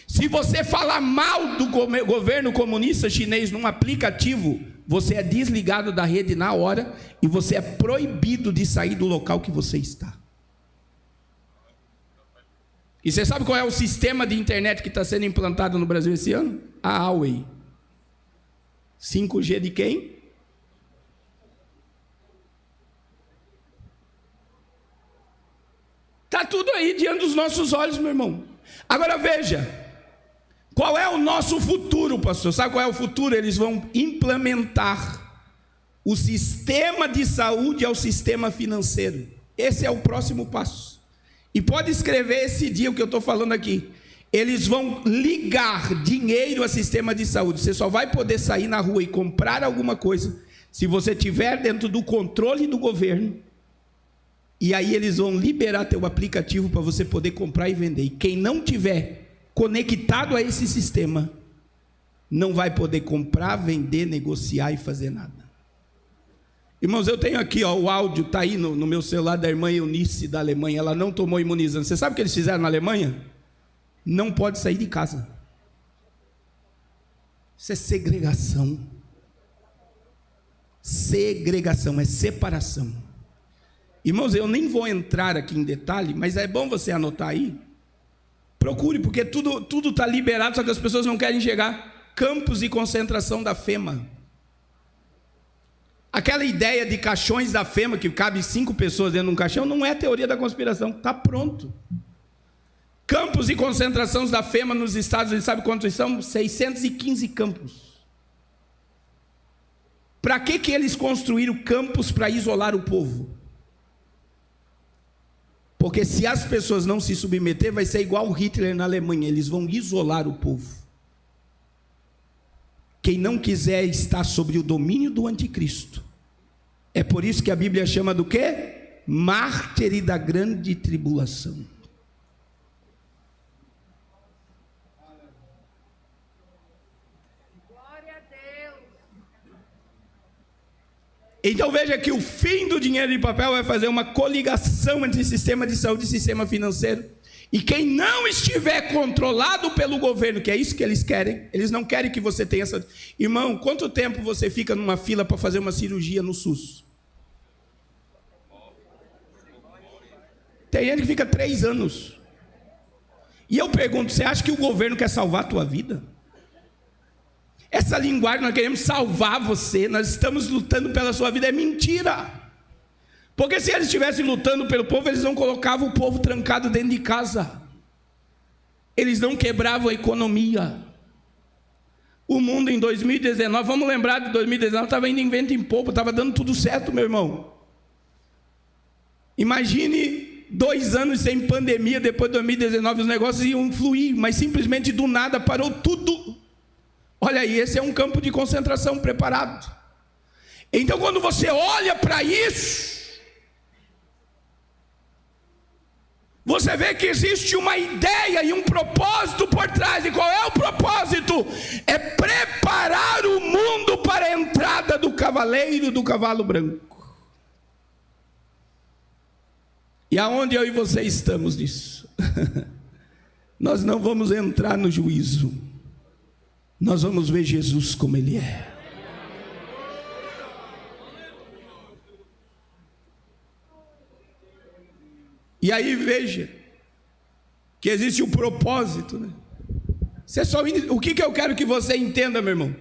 Se você falar mal do governo comunista chinês num aplicativo, você é desligado da rede na hora e você é proibido de sair do local que você está. E você sabe qual é o sistema de internet que está sendo implantado no Brasil esse ano? A Huawei. 5G de quem? Está tudo aí diante dos nossos olhos, meu irmão. Agora veja, qual é o nosso futuro, pastor? Sabe qual é o futuro? Eles vão implementar o sistema de saúde ao sistema financeiro. Esse é o próximo passo. E pode escrever esse dia o que eu estou falando aqui. Eles vão ligar dinheiro ao sistema de saúde. Você só vai poder sair na rua e comprar alguma coisa se você estiver dentro do controle do governo. E aí eles vão liberar teu aplicativo para você poder comprar e vender. E quem não tiver conectado a esse sistema não vai poder comprar, vender, negociar e fazer nada. Irmãos, eu tenho aqui, o áudio está aí no meu celular da irmã Eunice da Alemanha. Ela não tomou imunizante. Você sabe o que eles fizeram na Alemanha? Não pode sair de casa. Isso é segregação. Segregação, é separação. Irmãos, eu nem vou entrar aqui em detalhe, mas é bom você anotar aí. Procure, porque tudo está liberado, só que as pessoas não querem chegar. Campos de concentração da FEMA. Aquela ideia de caixões da FEMA, que cabe 5 pessoas dentro de um caixão, não é teoria da conspiração, está pronto. Campos de concentração da FEMA nos Estados Unidos, sabe quantos são? 615 campos. Para que eles construíram campos para isolar o povo? Porque se as pessoas não se submeter, vai ser igual Hitler na Alemanha, eles vão isolar o povo. Quem não quiser estar sobre o domínio do anticristo. É por isso que a Bíblia chama do quê? Mártir da grande tribulação. Glória a Deus. Então veja que o fim do dinheiro de papel vai fazer uma coligação entre sistema de saúde e sistema financeiro. E quem não estiver controlado pelo governo, que é isso que eles querem, eles não querem que você tenha essa... Irmão, quanto tempo você fica numa fila para fazer uma cirurgia no SUS? Tem gente que fica 3 anos. E eu pergunto, você acha que o governo quer salvar a tua vida? Essa linguagem, nós queremos salvar você, nós estamos lutando pela sua vida, é mentira. Porque se eles estivessem lutando pelo povo, eles não colocavam o povo trancado dentro de casa. Eles não quebravam a economia. O mundo em 2019, vamos lembrar de 2019, estava indo em vento em popa, estava dando tudo certo, meu irmão. Imagine 2 anos sem pandemia, depois de 2019 os negócios iam fluir, mas simplesmente do nada parou tudo. Olha aí, esse é um campo de concentração preparado. Então quando você olha para isso, você vê que existe uma ideia e um propósito por trás. E qual é o propósito? É preparar o mundo para a entrada do cavaleiro do cavalo branco. E aonde eu e você estamos nisso? Nós não vamos entrar no juízo, nós vamos ver Jesus como Ele é. E aí veja que existe um propósito, né? O que eu quero que você entenda, meu irmão?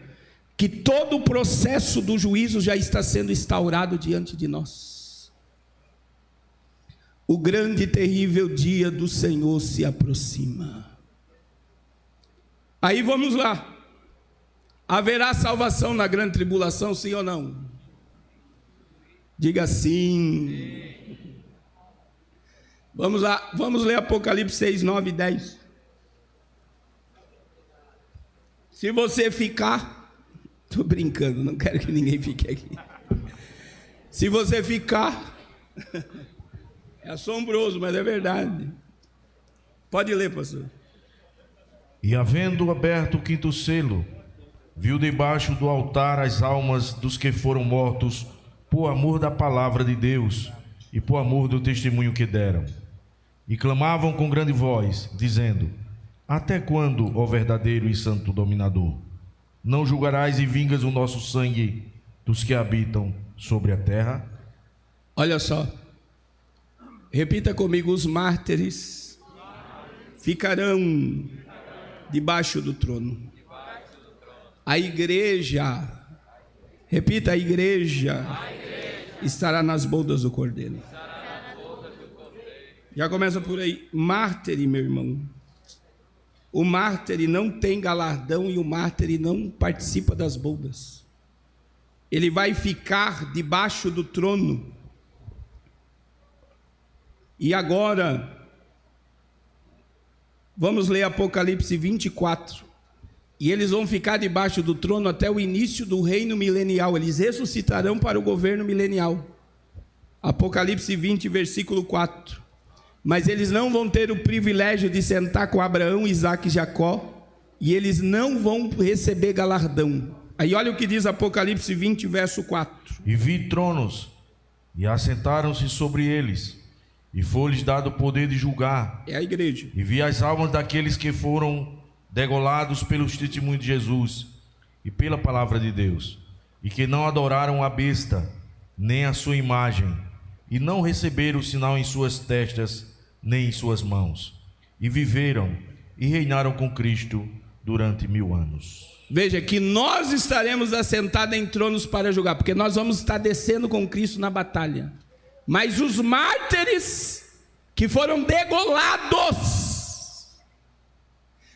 Que todo o processo do juízo já está sendo instaurado diante de nós. O grande e terrível dia do Senhor se aproxima. Aí vamos lá. Haverá salvação na grande tribulação, sim ou não? Diga sim. Vamos lá, vamos ler Apocalipse 6, 9 e 10. Se você ficar, estou brincando, não quero que ninguém fique aqui. Se você ficar, é assombroso, mas é verdade. Pode ler, pastor. E havendo aberto o quinto selo, viu debaixo do altar as almas dos que foram mortos por amor da palavra de Deus e por amor do testemunho que deram. E clamavam com grande voz, dizendo: até quando, ó verdadeiro e santo dominador, não julgarás e vingas o nosso sangue dos que habitam sobre a terra? Olha só, repita comigo: os mártires ficarão debaixo do trono. A igreja, repita, a igreja estará nas bodas do Cordeiro. Já começa por aí. Mártir, meu irmão. O mártir não tem galardão e o mártir não participa das bodas. Ele vai ficar debaixo do trono. E agora, vamos ler Apocalipse 24. E eles vão ficar debaixo do trono até o início do reino milenial. Eles ressuscitarão para o governo milenial. Apocalipse 20, versículo 4. Mas eles não vão ter o privilégio de sentar com Abraão, Isaque e Jacó, e eles não vão receber galardão. Aí olha o que diz Apocalipse 20, verso 4. E vi tronos, e assentaram-se sobre eles, e foi-lhes dado o poder de julgar. É a igreja. E vi as almas daqueles que foram degolados pelos testemunhos de Jesus e pela palavra de Deus, e que não adoraram a besta, nem a sua imagem, e não receberam o sinal em suas testas, nem em suas mãos, e viveram e reinaram com Cristo durante 1000 anos. Veja que nós estaremos assentados em tronos para julgar, porque nós vamos estar descendo com Cristo na batalha. Mas os mártires que foram degolados,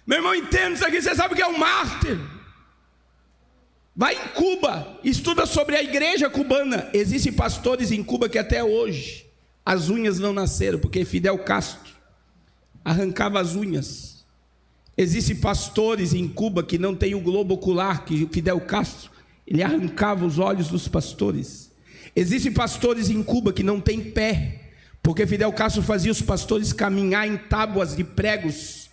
meu irmão, entenda isso aqui. Você sabe o que é um mártir? Vai em Cuba, estuda sobre a igreja cubana. Existem pastores em Cuba que até hoje as unhas não nasceram, porque Fidel Castro arrancava as unhas. Existem pastores em Cuba que não tem o globo ocular, que Fidel Castro, ele arrancava os olhos dos pastores. Existem pastores em Cuba que não tem pé, porque Fidel Castro fazia os pastores caminhar em tábuas de pregos,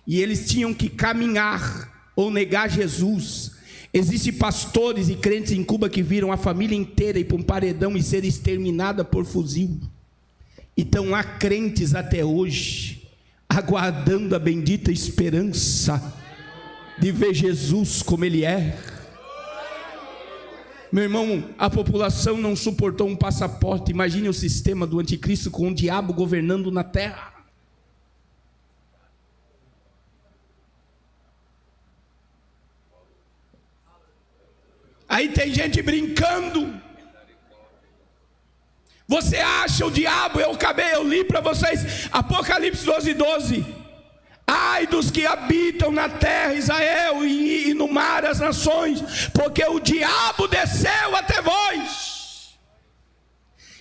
e eles tinham que caminhar ou negar Jesus. Existem pastores e crentes em Cuba que viram a família inteira ir para um paredão e ser exterminada por fuzil. Então há crentes até hoje aguardando a bendita esperança de ver Jesus como Ele é. Meu irmão, a população não suportou um passaporte. Imagine o sistema do anticristo com o diabo governando na terra. Aí tem gente brincando. Você acha o diabo? Eu li para vocês Apocalipse 12, 12. Ai dos que habitam na terra, Israel, e no mar as nações, porque o diabo desceu até vós,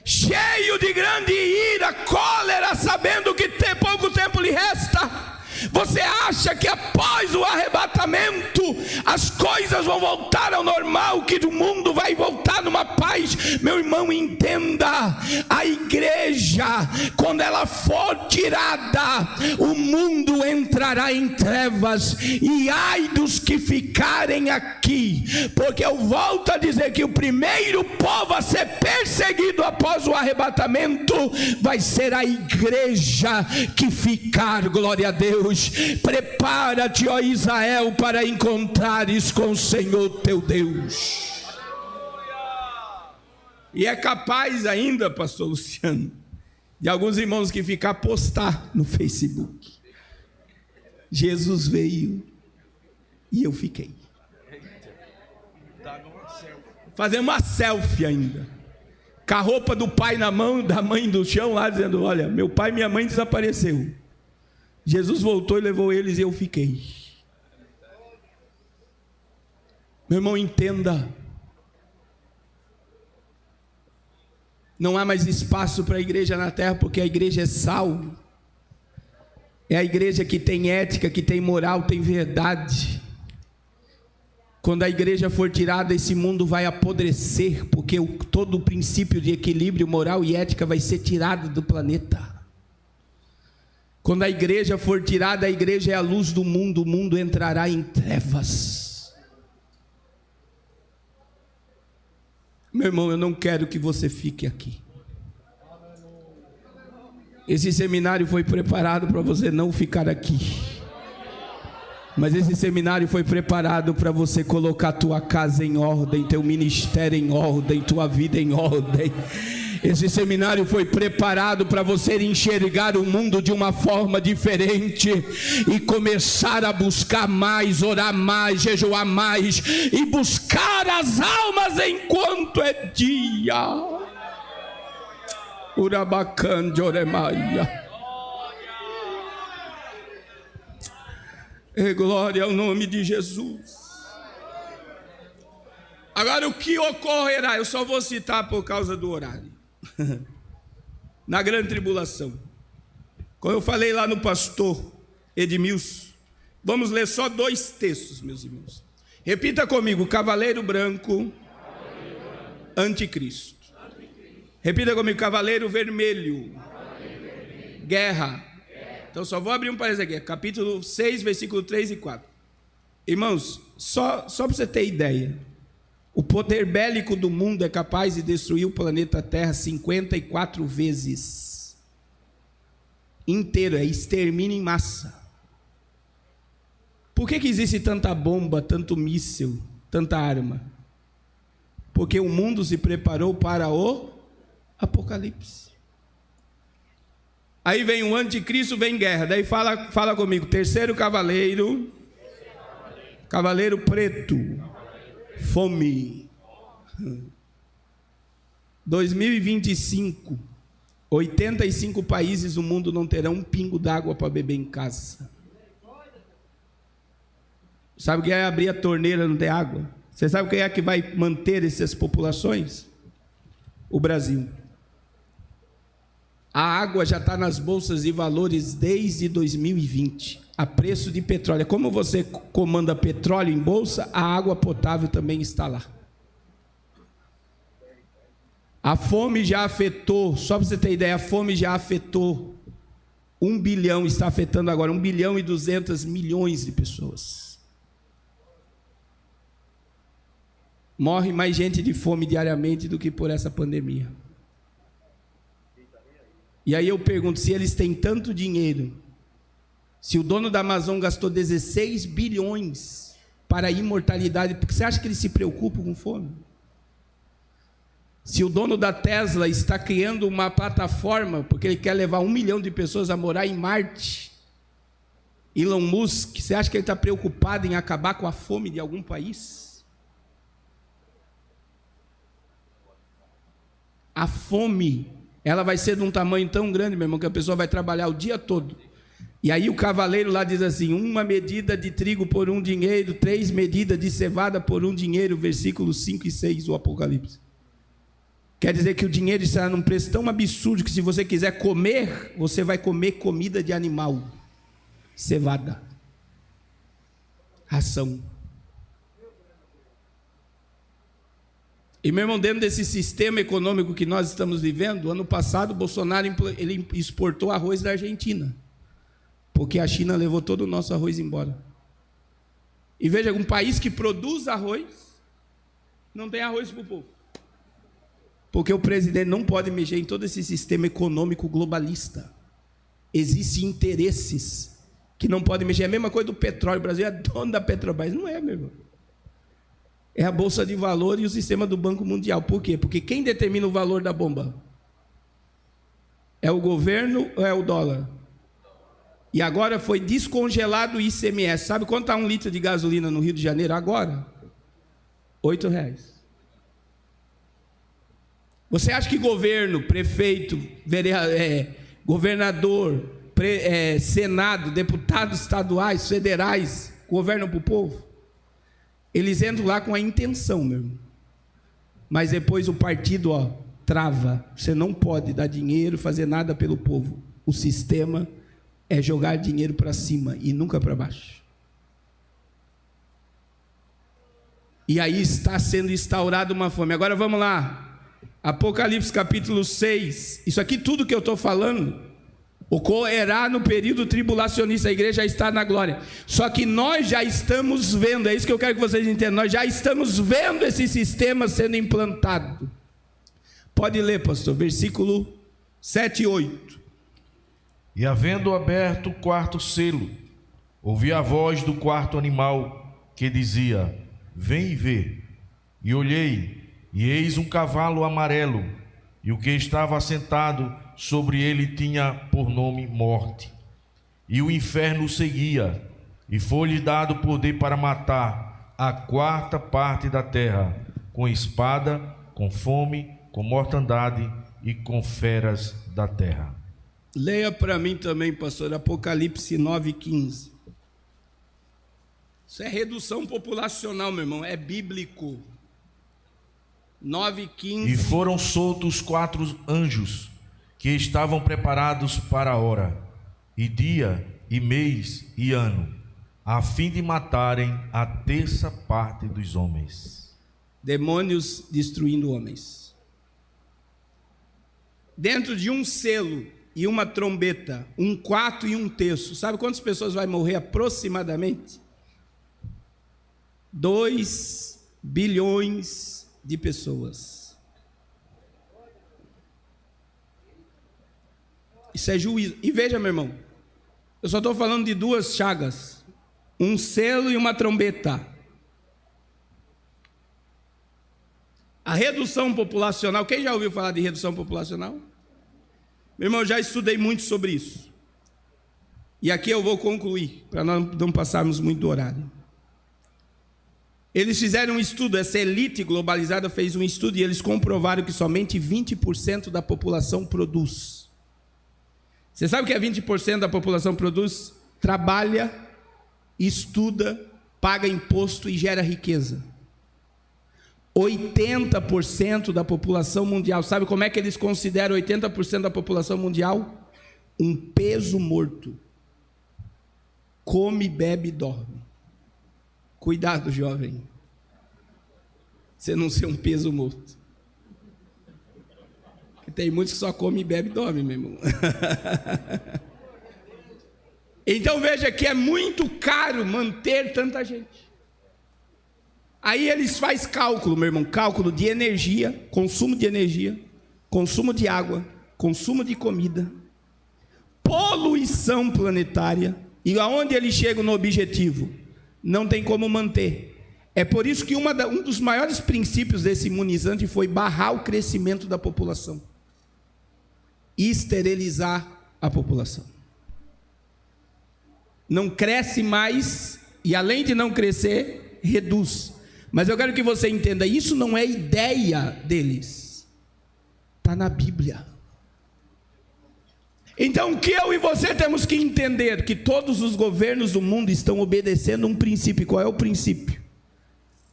cheio de grande ira, cólera, sabendo que pouco tempo lhe resta. Você acha que após o arrebatamento as coisas vão voltar ao normal, que o mundo vai voltar numa paz? Meu irmão, entenda, a igreja igreja, quando ela for tirada, o mundo entrará em trevas, e ai dos que ficarem aqui, porque eu volto a dizer que o primeiro povo a ser perseguido após o arrebatamento vai ser a igreja que ficar. Glória a Deus. Prepara-te, ó Israel, para encontrares com o Senhor teu Deus. E é capaz ainda, pastor Luciano, de alguns irmãos que ficar postar no Facebook: Jesus veio e eu fiquei. Fazer uma selfie ainda, com a roupa do pai na mão, da mãe no chão lá, dizendo: olha, meu pai e minha mãe desapareceram, Jesus voltou e levou eles e eu fiquei. Meu irmão, entenda, não há mais espaço para a igreja na terra, porque a igreja é sal, é a igreja que tem ética, que tem moral, tem verdade. Quando a igreja for tirada, esse mundo vai apodrecer, porque todo o princípio de equilíbrio moral e ética vai ser tirado do planeta. Quando a igreja for tirada, a igreja é a luz do mundo, o mundo entrará em trevas. Meu irmão, eu não quero que você fique aqui. Esse seminário foi preparado para você não ficar aqui, mas esse seminário foi preparado para você colocar tua casa em ordem, teu ministério em ordem, tua vida em ordem. Esse seminário foi preparado para você enxergar o mundo de uma forma diferente e começar a buscar mais, orar mais, jejuar mais e buscar as almas enquanto é dia. Urabacan de Oremaia. Glória ao nome de Jesus. Agora, o que ocorrerá? Eu só vou citar por causa do horário. Na grande tribulação, como eu falei lá no pastor Edmilson, vamos ler só 2 textos, meus irmãos. Repita comigo: cavaleiro branco, anticristo. Repita comigo: cavaleiro vermelho, guerra. Então só vou abrir um parênteses aqui, capítulo 6, versículo 3 e 4. Irmãos, só para você ter ideia, o poder bélico do mundo é capaz de destruir o planeta Terra 54 vezes. Inteiro, é extermínio em massa. Por que existe tanta bomba, tanto míssil, tanta arma? Porque o mundo se preparou para o Apocalipse. Aí vem o anticristo, vem guerra. Daí fala comigo: terceiro cavaleiro, cavaleiro preto, fome. 2025, 85 países do mundo não terão um pingo d'água para beber em casa. Sabe o que é abrir a torneira e não ter água? Você sabe o que é que vai manter essas populações? O Brasil. A água já está nas bolsas de valores desde 2020, a preço de petróleo. Como você comanda petróleo em bolsa, a água potável também está lá. A fome já afetou, só para você ter ideia, a fome já afetou 1 bilhão, está afetando agora 1 bilhão e 200 milhões de pessoas. Morre mais gente de fome diariamente do que por essa pandemia. E aí eu pergunto, se eles têm tanto dinheiro, se o dono da Amazon gastou 16 bilhões para a imortalidade, porque você acha que eles se preocupam com fome? Se o dono da Tesla está criando uma plataforma, porque ele quer levar 1 milhão de pessoas a morar em Marte, Elon Musk, você acha que ele está preocupado em acabar com a fome de algum país? A fome, ela vai ser de um tamanho tão grande, meu irmão, que a pessoa vai trabalhar o dia todo. E aí o cavaleiro lá diz assim: 1 medida de trigo por 1 dinheiro, 3 medidas de cevada por 1 dinheiro, versículos 5 e 6 do Apocalipse. Quer dizer que o dinheiro estará num preço tão absurdo que se você quiser comer, você vai comer comida de animal. Cevada. Ração. E, meu irmão, dentro desse sistema econômico que nós estamos vivendo, ano passado, o Bolsonaro ele exportou arroz da Argentina, porque a China levou todo o nosso arroz embora. E veja, um país que produz arroz, não tem arroz para o povo. Porque o presidente não pode mexer em todo esse sistema econômico globalista. Existem interesses que não podem mexer. É a mesma coisa do petróleo. O Brasil é dono da Petrobras. Não é, meu irmão. É a Bolsa de Valores e o sistema do Banco Mundial. Por quê? Porque quem determina o valor da bomba? É o governo ou é o dólar? E agora foi descongelado o ICMS. Sabe quanto está 1 litro de gasolina no Rio de Janeiro agora? R$8. Você acha que governo, prefeito, governador, Senado, deputados estaduais, federais, governam para o povo? Eles entram lá com a intenção, meu irmão. Mas depois o partido, trava. Você não pode dar dinheiro, fazer nada pelo povo. O sistema é jogar dinheiro para cima e nunca para baixo. E aí está sendo instaurada uma fome. Agora vamos lá. Apocalipse capítulo 6. Isso aqui tudo que eu estou falando ocorrerá no período tribulacionista. A igreja já está na glória. Só que nós já estamos vendo, é isso que eu quero que vocês entendam, nós já estamos vendo esse sistema sendo implantado. Pode ler, pastor, versículo 7 e 8. E havendo aberto o quarto selo, ouvi a voz do quarto animal que dizia: vem e vê. E olhei, e eis um cavalo amarelo, e o que estava assentado sobre ele tinha por nome Morte. E o inferno o seguia, e foi-lhe dado poder para matar a 4ª da terra, com espada, com fome, com mortandade e com feras da terra. Leia para mim também, pastor, Apocalipse 9:15. Isso é redução populacional, meu irmão, é bíblico. 9:15. E foram soltos 4 anjos que estavam preparados para a hora, e dia, e mês, e ano, a fim de matarem a 1/3 parte dos homens. Demônios destruindo homens. Dentro de um selo e uma trombeta, 1/4 e 1/3. Sabe quantas pessoas vai morrer aproximadamente? 2 bilhões de pessoas. Isso é juízo. E veja, meu irmão, eu só estou falando de 2 chagas, um selo e uma trombeta. A redução populacional, quem já ouviu falar de redução populacional? Meu irmão, eu já estudei muito sobre isso. E aqui eu vou concluir, para nós não passarmos muito do horário. Eles fizeram um estudo, essa elite globalizada fez um estudo e eles comprovaram que somente 20% da população produz. Você sabe o que é 20% da população produz? Trabalha, estuda, paga imposto e gera riqueza. 80% da população mundial, sabe como é que eles consideram 80% da população mundial? Um peso morto. Come, bebe e dorme. Cuidado, jovem. Você não ser um peso morto. Porque tem muitos que só come, bebe e dorme, meu irmão. Então veja que é muito caro manter tanta gente. Aí eles fazem cálculo, meu irmão, cálculo de energia, consumo de água, consumo de comida, poluição planetária, e aonde eles chegam no objetivo? Não tem como manter. É por isso que um dos maiores princípios desse imunizante foi barrar o crescimento da população, esterilizar a população. Não cresce mais, e além de não crescer, reduz. Mas eu quero que você entenda, isso não é ideia deles, está na Bíblia. Então o que eu e você temos que entender? Que todos os governos do mundo estão obedecendo um princípio. Qual é o princípio?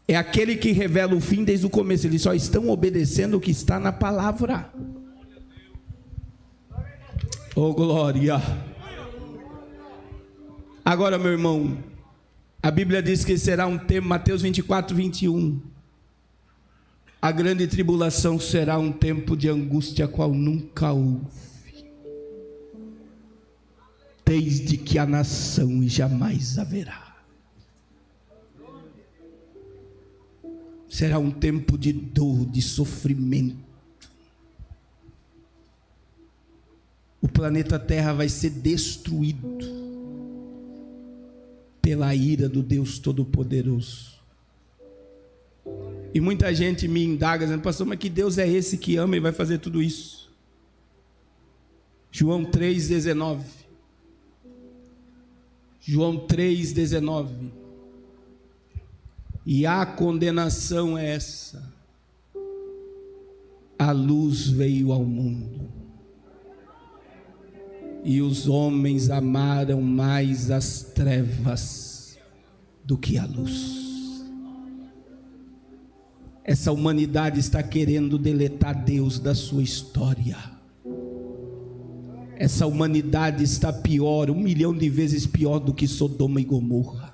É aquele que revela o fim desde o começo. Eles só estão obedecendo o que está na palavra. Oh glória! Agora, meu irmão, a Bíblia diz que será um tempo, Mateus 24, 21. A grande tribulação será um tempo de angústia qual nunca houve, desde que a nação e jamais haverá. Será um tempo de dor, de sofrimento. O planeta Terra vai ser destruído pela ira do Deus Todo-Poderoso. E muita gente me indaga, dizendo: pastor, mas que Deus é esse que ama e vai fazer tudo isso? João 3,19. João 3,19. E a condenação é essa: a luz veio ao mundo, e os homens amaram mais as trevas do que a luz. Essa humanidade está querendo deletar Deus da sua história. Essa humanidade está pior, 1 milhão de vezes pior do que Sodoma e Gomorra.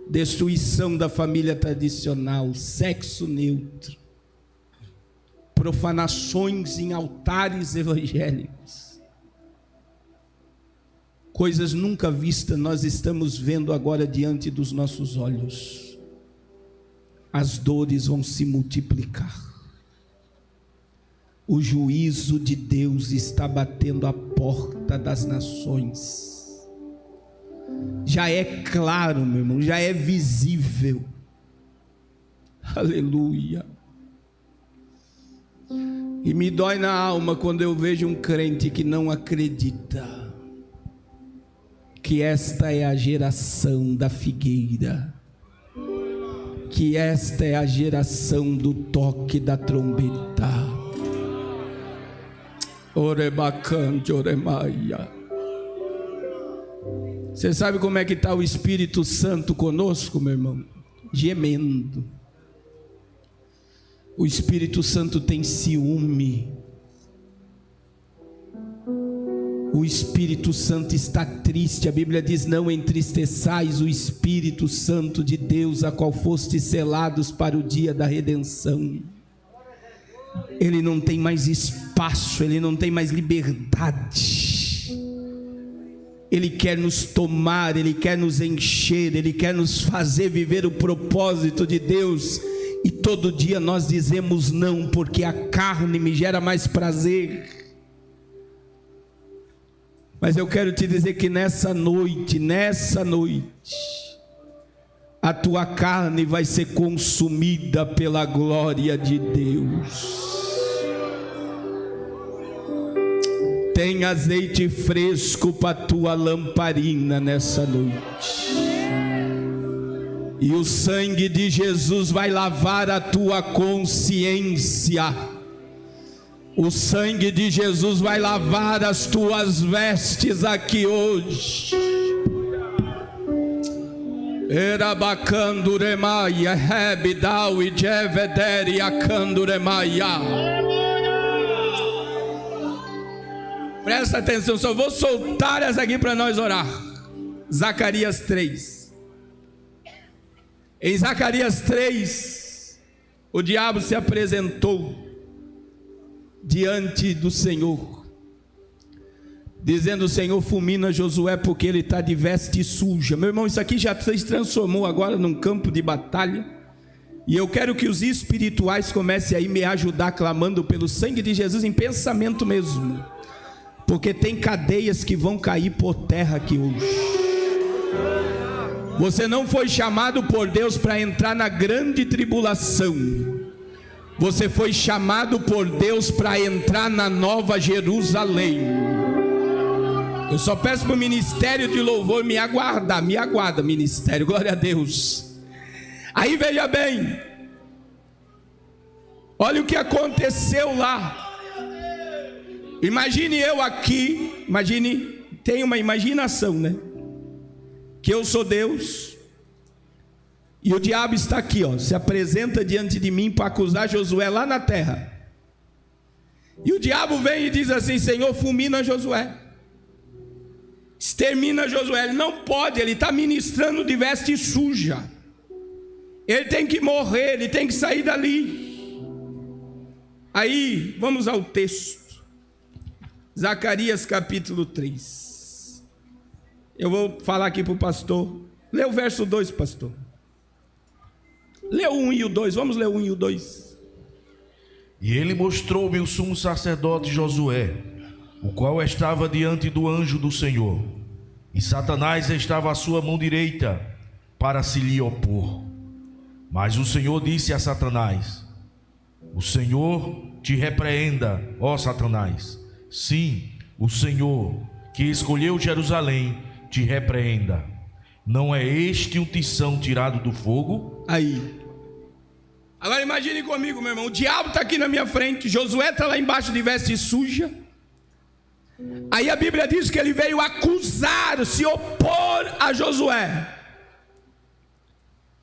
Destruição da família tradicional, sexo neutro, profanações em altares evangélicos, coisas nunca vistas nós estamos vendo agora diante dos nossos olhos. As dores vão se multiplicar. O juízo de Deus está batendo à porta das nações. Já é claro, meu irmão, já é visível. Aleluia. E me dói na alma quando eu vejo um crente que não acredita que esta é a geração da figueira, que esta é a geração do toque da trombeta. Orebacante, oremaia. Você sabe como é que está o Espírito Santo conosco, meu irmão? Gemendo. O Espírito Santo tem ciúme. O Espírito Santo está triste. A Bíblia diz: não entristeçais o Espírito Santo de Deus, a qual fostes selados para o dia da redenção. Ele não tem mais espaço, ele não tem mais liberdade. Ele quer nos tomar, ele quer nos encher, ele quer nos fazer viver o propósito de Deus. E todo dia nós dizemos não, porque a carne me gera mais prazer. Mas eu quero te dizer que nessa noite, a tua carne vai ser consumida pela glória de Deus. Tem azeite fresco para tua lamparina nessa noite. E o sangue de Jesus vai lavar a tua consciência. O sangue de Jesus vai lavar as tuas vestes aqui hoje. Erabacanduremaia, Hebidau e Jevederi acanduremaia. Presta atenção, só vou soltar essa aqui para nós orar. Zacarias 3. Em Zacarias 3, o diabo se apresentou diante do Senhor, dizendo: o Senhor fulmina Josué porque ele está de veste suja. Meu irmão, isso aqui já se transformou agora num campo de batalha. E eu quero que os espirituais comecem a me ajudar clamando pelo sangue de Jesus em pensamento mesmo, porque tem cadeias que vão cair por terra aqui hoje. Você não foi chamado por Deus para entrar na grande tribulação. Você foi chamado por Deus para entrar na Nova Jerusalém. Eu só peço para o ministério de louvor me aguardar. Me aguarda, ministério, glória a Deus. Aí veja bem, olha o que aconteceu lá. Imagine eu aqui, tem uma imaginação, né? Que eu sou Deus. E o diabo está aqui, se apresenta diante de mim para acusar Josué lá na terra. E o diabo vem e diz assim: Senhor, fulmina Josué, extermina Josué. Ele não pode, ele está ministrando de veste suja. Ele tem que morrer, ele tem que sair dali. Aí, vamos ao texto. Zacarias capítulo 3. Eu vou falar aqui para o pastor. Lê o verso 2, pastor. Lê o 1 e o 2, vamos ler o 1 e o 2. E ele mostrou-me o sumo sacerdote Josué, o qual estava diante do anjo do Senhor, e Satanás estava à sua mão direita, para se lhe opor. Mas o Senhor disse a Satanás: o Senhor te repreenda, ó Satanás. Sim, o Senhor, que escolheu Jerusalém, te repreenda. Não é este um tição tirado do fogo? Aí. Agora imagine comigo, meu irmão. O diabo está aqui na minha frente. Josué está lá embaixo de veste suja. Aí a Bíblia diz que ele veio acusar, se opor a Josué.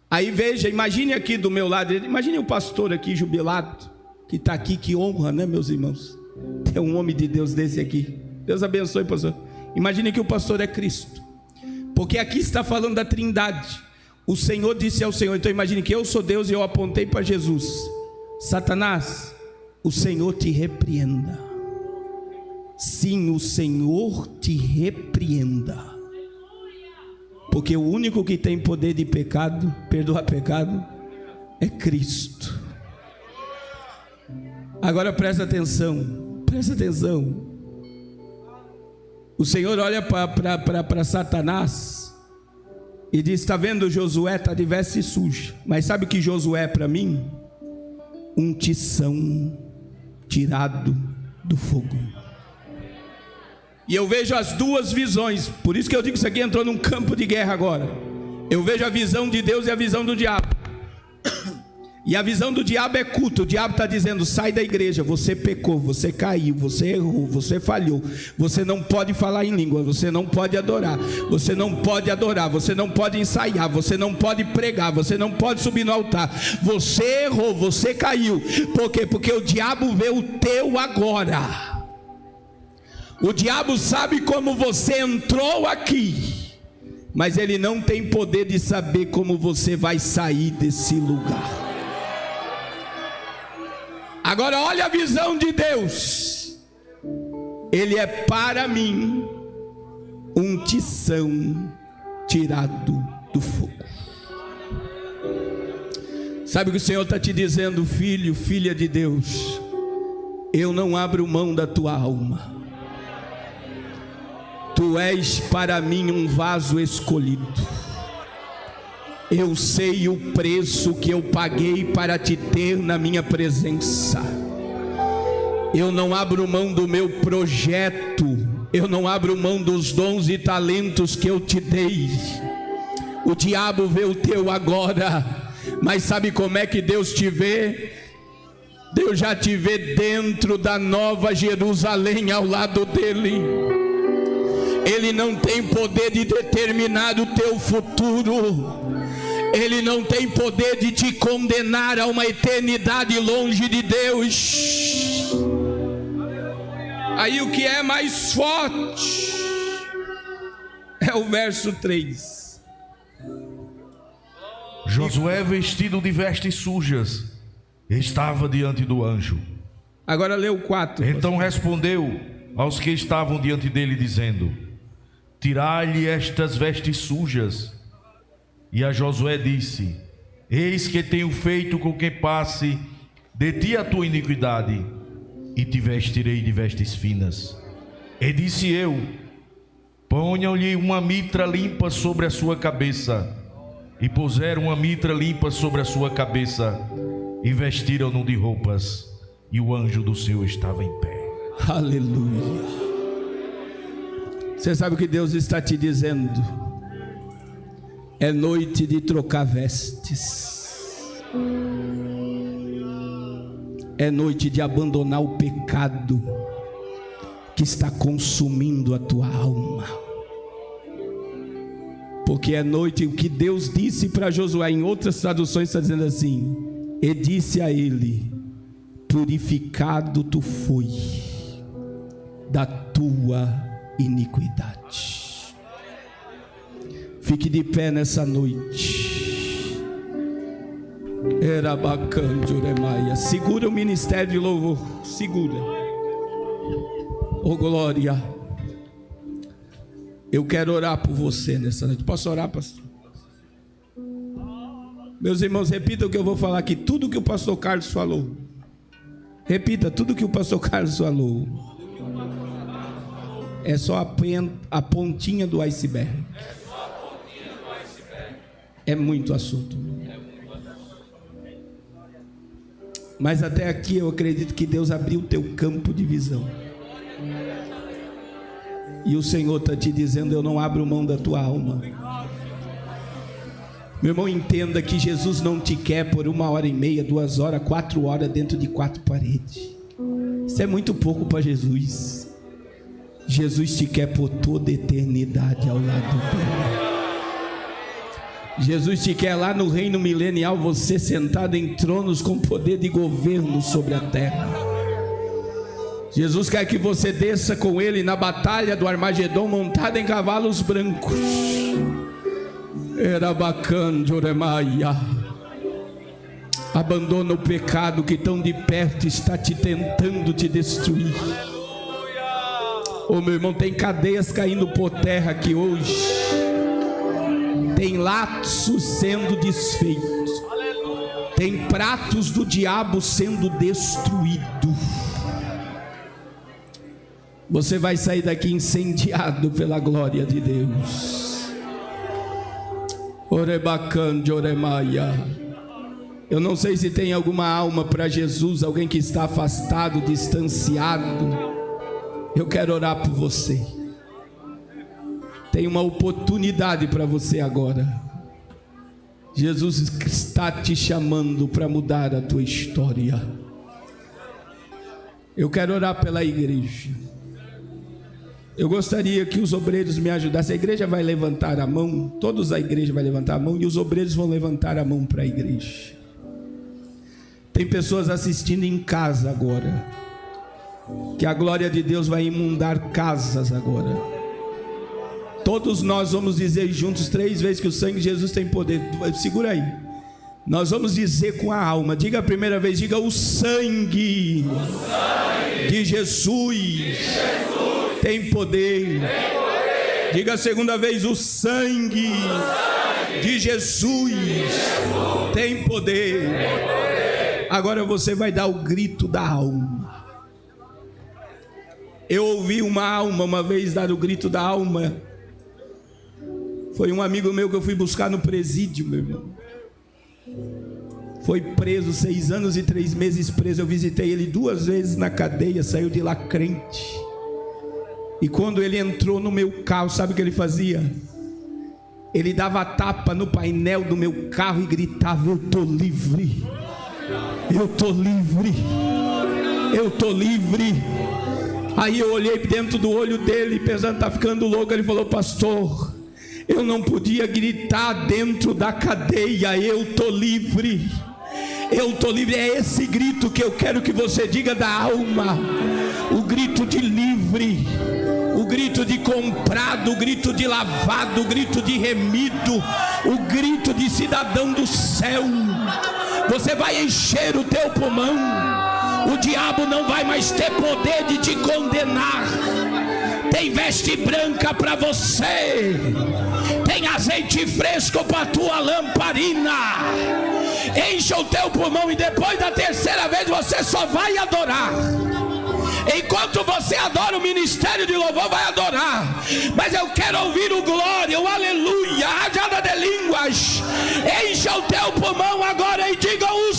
Aí veja, imagine aqui do meu lado. Imagine o pastor aqui jubilado, que está aqui, que honra, né, meus irmãos? Tem um homem de Deus desse aqui. Deus abençoe, pastor. Imagine que o pastor é Cristo, porque aqui está falando da Trindade. O Senhor disse ao Senhor, então imagine que eu sou Deus e eu apontei para Jesus: Satanás, o Senhor te repreenda. Sim, o Senhor te repreenda, porque o único que tem poder de pecado, perdoar pecado, é Cristo. Agora presta atenção, presta atenção. O Senhor olha para Satanás e diz: está vendo, Josué está de veste suja, mas sabe o que Josué é para mim? Um tição tirado do fogo. E eu vejo as duas visões, por isso que eu digo que isso aqui entrou num campo de guerra agora. Eu vejo a visão de Deus e a visão do diabo. E a visão do diabo é culto. O diabo está dizendo: sai da igreja, você pecou, você caiu, você errou, você falhou, você não pode falar em língua, você não pode adorar, você não pode adorar, você não pode ensaiar, você não pode pregar, você não pode subir no altar, você errou, você caiu. Por quê? Porque o diabo vê o teu agora. O diabo sabe como você entrou aqui, mas ele não tem poder de saber como você vai sair desse lugar. Agora olha a visão de Deus. Ele é para mim um tição tirado do fogo. Sabe o que o Senhor está te dizendo, filho, filha de Deus? Eu não abro mão da tua alma. Tu és para mim um vaso escolhido. Eu sei o preço que eu paguei para te ter na minha presença. Eu não abro mão do meu projeto. Eu não abro mão dos dons e talentos que eu te dei. O diabo vê o teu agora, mas sabe como é que Deus te vê? Deus já te vê dentro da nova Jerusalém ao lado dele. Ele não tem poder de determinar o teu futuro. Ele não tem poder de te condenar a uma eternidade longe de Deus. Aí o que é mais forte é o verso 3. Josué, vestido de vestes sujas, estava diante do anjo. Agora lê o 4. Então respondeu aos que estavam diante dele, dizendo: tirai-lhe estas vestes sujas. E a Josué disse: eis que tenho feito com que passe de ti a tua iniquidade, e te vestirei de vestes finas. E disse eu: ponham-lhe uma mitra limpa sobre a sua cabeça. E puseram uma mitra limpa sobre a sua cabeça, e vestiram-no de roupas, e o anjo do Senhor estava em pé. Aleluia. Você sabe o que Deus está te dizendo? É noite de trocar vestes. É noite de abandonar o pecado que está consumindo a tua alma. Porque é noite, o que Deus disse para Josué, em outras traduções está dizendo assim: e disse a ele: purificado tu foi da tua iniquidade. Fique de pé nessa noite. Era bacana, Juremaia. Segura o ministério de louvor. Segura. Oh, glória. Eu quero orar por você nessa noite. Posso orar, pastor? Meus irmãos, repita o que eu vou falar aqui. Tudo que o pastor Carlos falou. Repita tudo que o pastor Carlos falou. É só a pontinha do iceberg. É muito assunto. Mas até aqui eu acredito que Deus abriu o teu campo de visão. E o Senhor está te dizendo: eu não abro mão da tua alma. Meu irmão, entenda que Jesus não te quer por 1h30, 2 horas, 4 horas dentro de 4 paredes. Isso é muito pouco para Jesus. Jesus te quer por toda a eternidade ao lado dele. Jesus te quer lá no reino milenial, você sentado em tronos com poder de governo sobre a terra. Jesus quer que você desça com ele na batalha do Armagedon, montado em cavalos brancos. Era bacana, Joremaia. Abandona o pecado que tão de perto está te tentando te destruir. Oh, meu irmão, tem cadeias caindo por terra aqui hoje. Tem laços sendo desfeitos. Tem pratos do diabo sendo destruídos. Você vai sair daqui incendiado pela glória de Deus. Orebacan de Oremaia. Eu não sei se tem alguma alma para Jesus, alguém que está afastado, distanciado. Eu quero orar por você. Tem uma oportunidade para você agora. Jesus está te chamando para mudar a tua história. Eu quero orar pela igreja. Eu gostaria que os obreiros me ajudassem. A igreja vai levantar a mão. Todos a igreja vai levantar a mão. E os obreiros vão levantar a mão para a igreja. Tem pessoas assistindo em casa agora. Que a glória de Deus vai inundar casas agora. Todos nós vamos dizer juntos 3 vezes que o sangue de Jesus tem poder. Segura aí. Nós vamos dizer com a alma. Diga a primeira vez, diga: o sangue de Jesus tem poder. Diga a segunda vez: o sangue de Jesus tem poder. Agora você vai dar o grito da alma. Eu ouvi uma alma uma vez dar o grito da alma. Foi um amigo meu que eu fui buscar no presídio, meu irmão. Foi preso, 6 anos e 3 meses preso. Eu visitei ele 2 vezes na cadeia, saiu de lá crente. E quando ele entrou no meu carro, sabe o que ele fazia? Ele dava tapa no painel do meu carro e gritava: eu estou livre, eu estou livre, eu estou livre. Aí eu olhei dentro do olho dele, pensando: está ficando louco. Ele falou: pastor, eu não podia gritar dentro da cadeia, eu estou livre, eu estou livre. É esse grito que eu quero que você diga da alma. O grito de livre, o grito de comprado, o grito de lavado, o grito de remido, o grito de cidadão do céu. Você vai encher o teu pulmão. O diabo não vai mais ter poder de te condenar. Tem veste branca para você. Tem azeite fresco para a tua lamparina. Encha o teu pulmão e depois da 3ª vez você só vai adorar. Enquanto você adora, o ministério de louvor vai adorar. Mas eu quero ouvir o glória, o aleluia, a rajada de línguas. Encha o teu pulmão agora e diga: o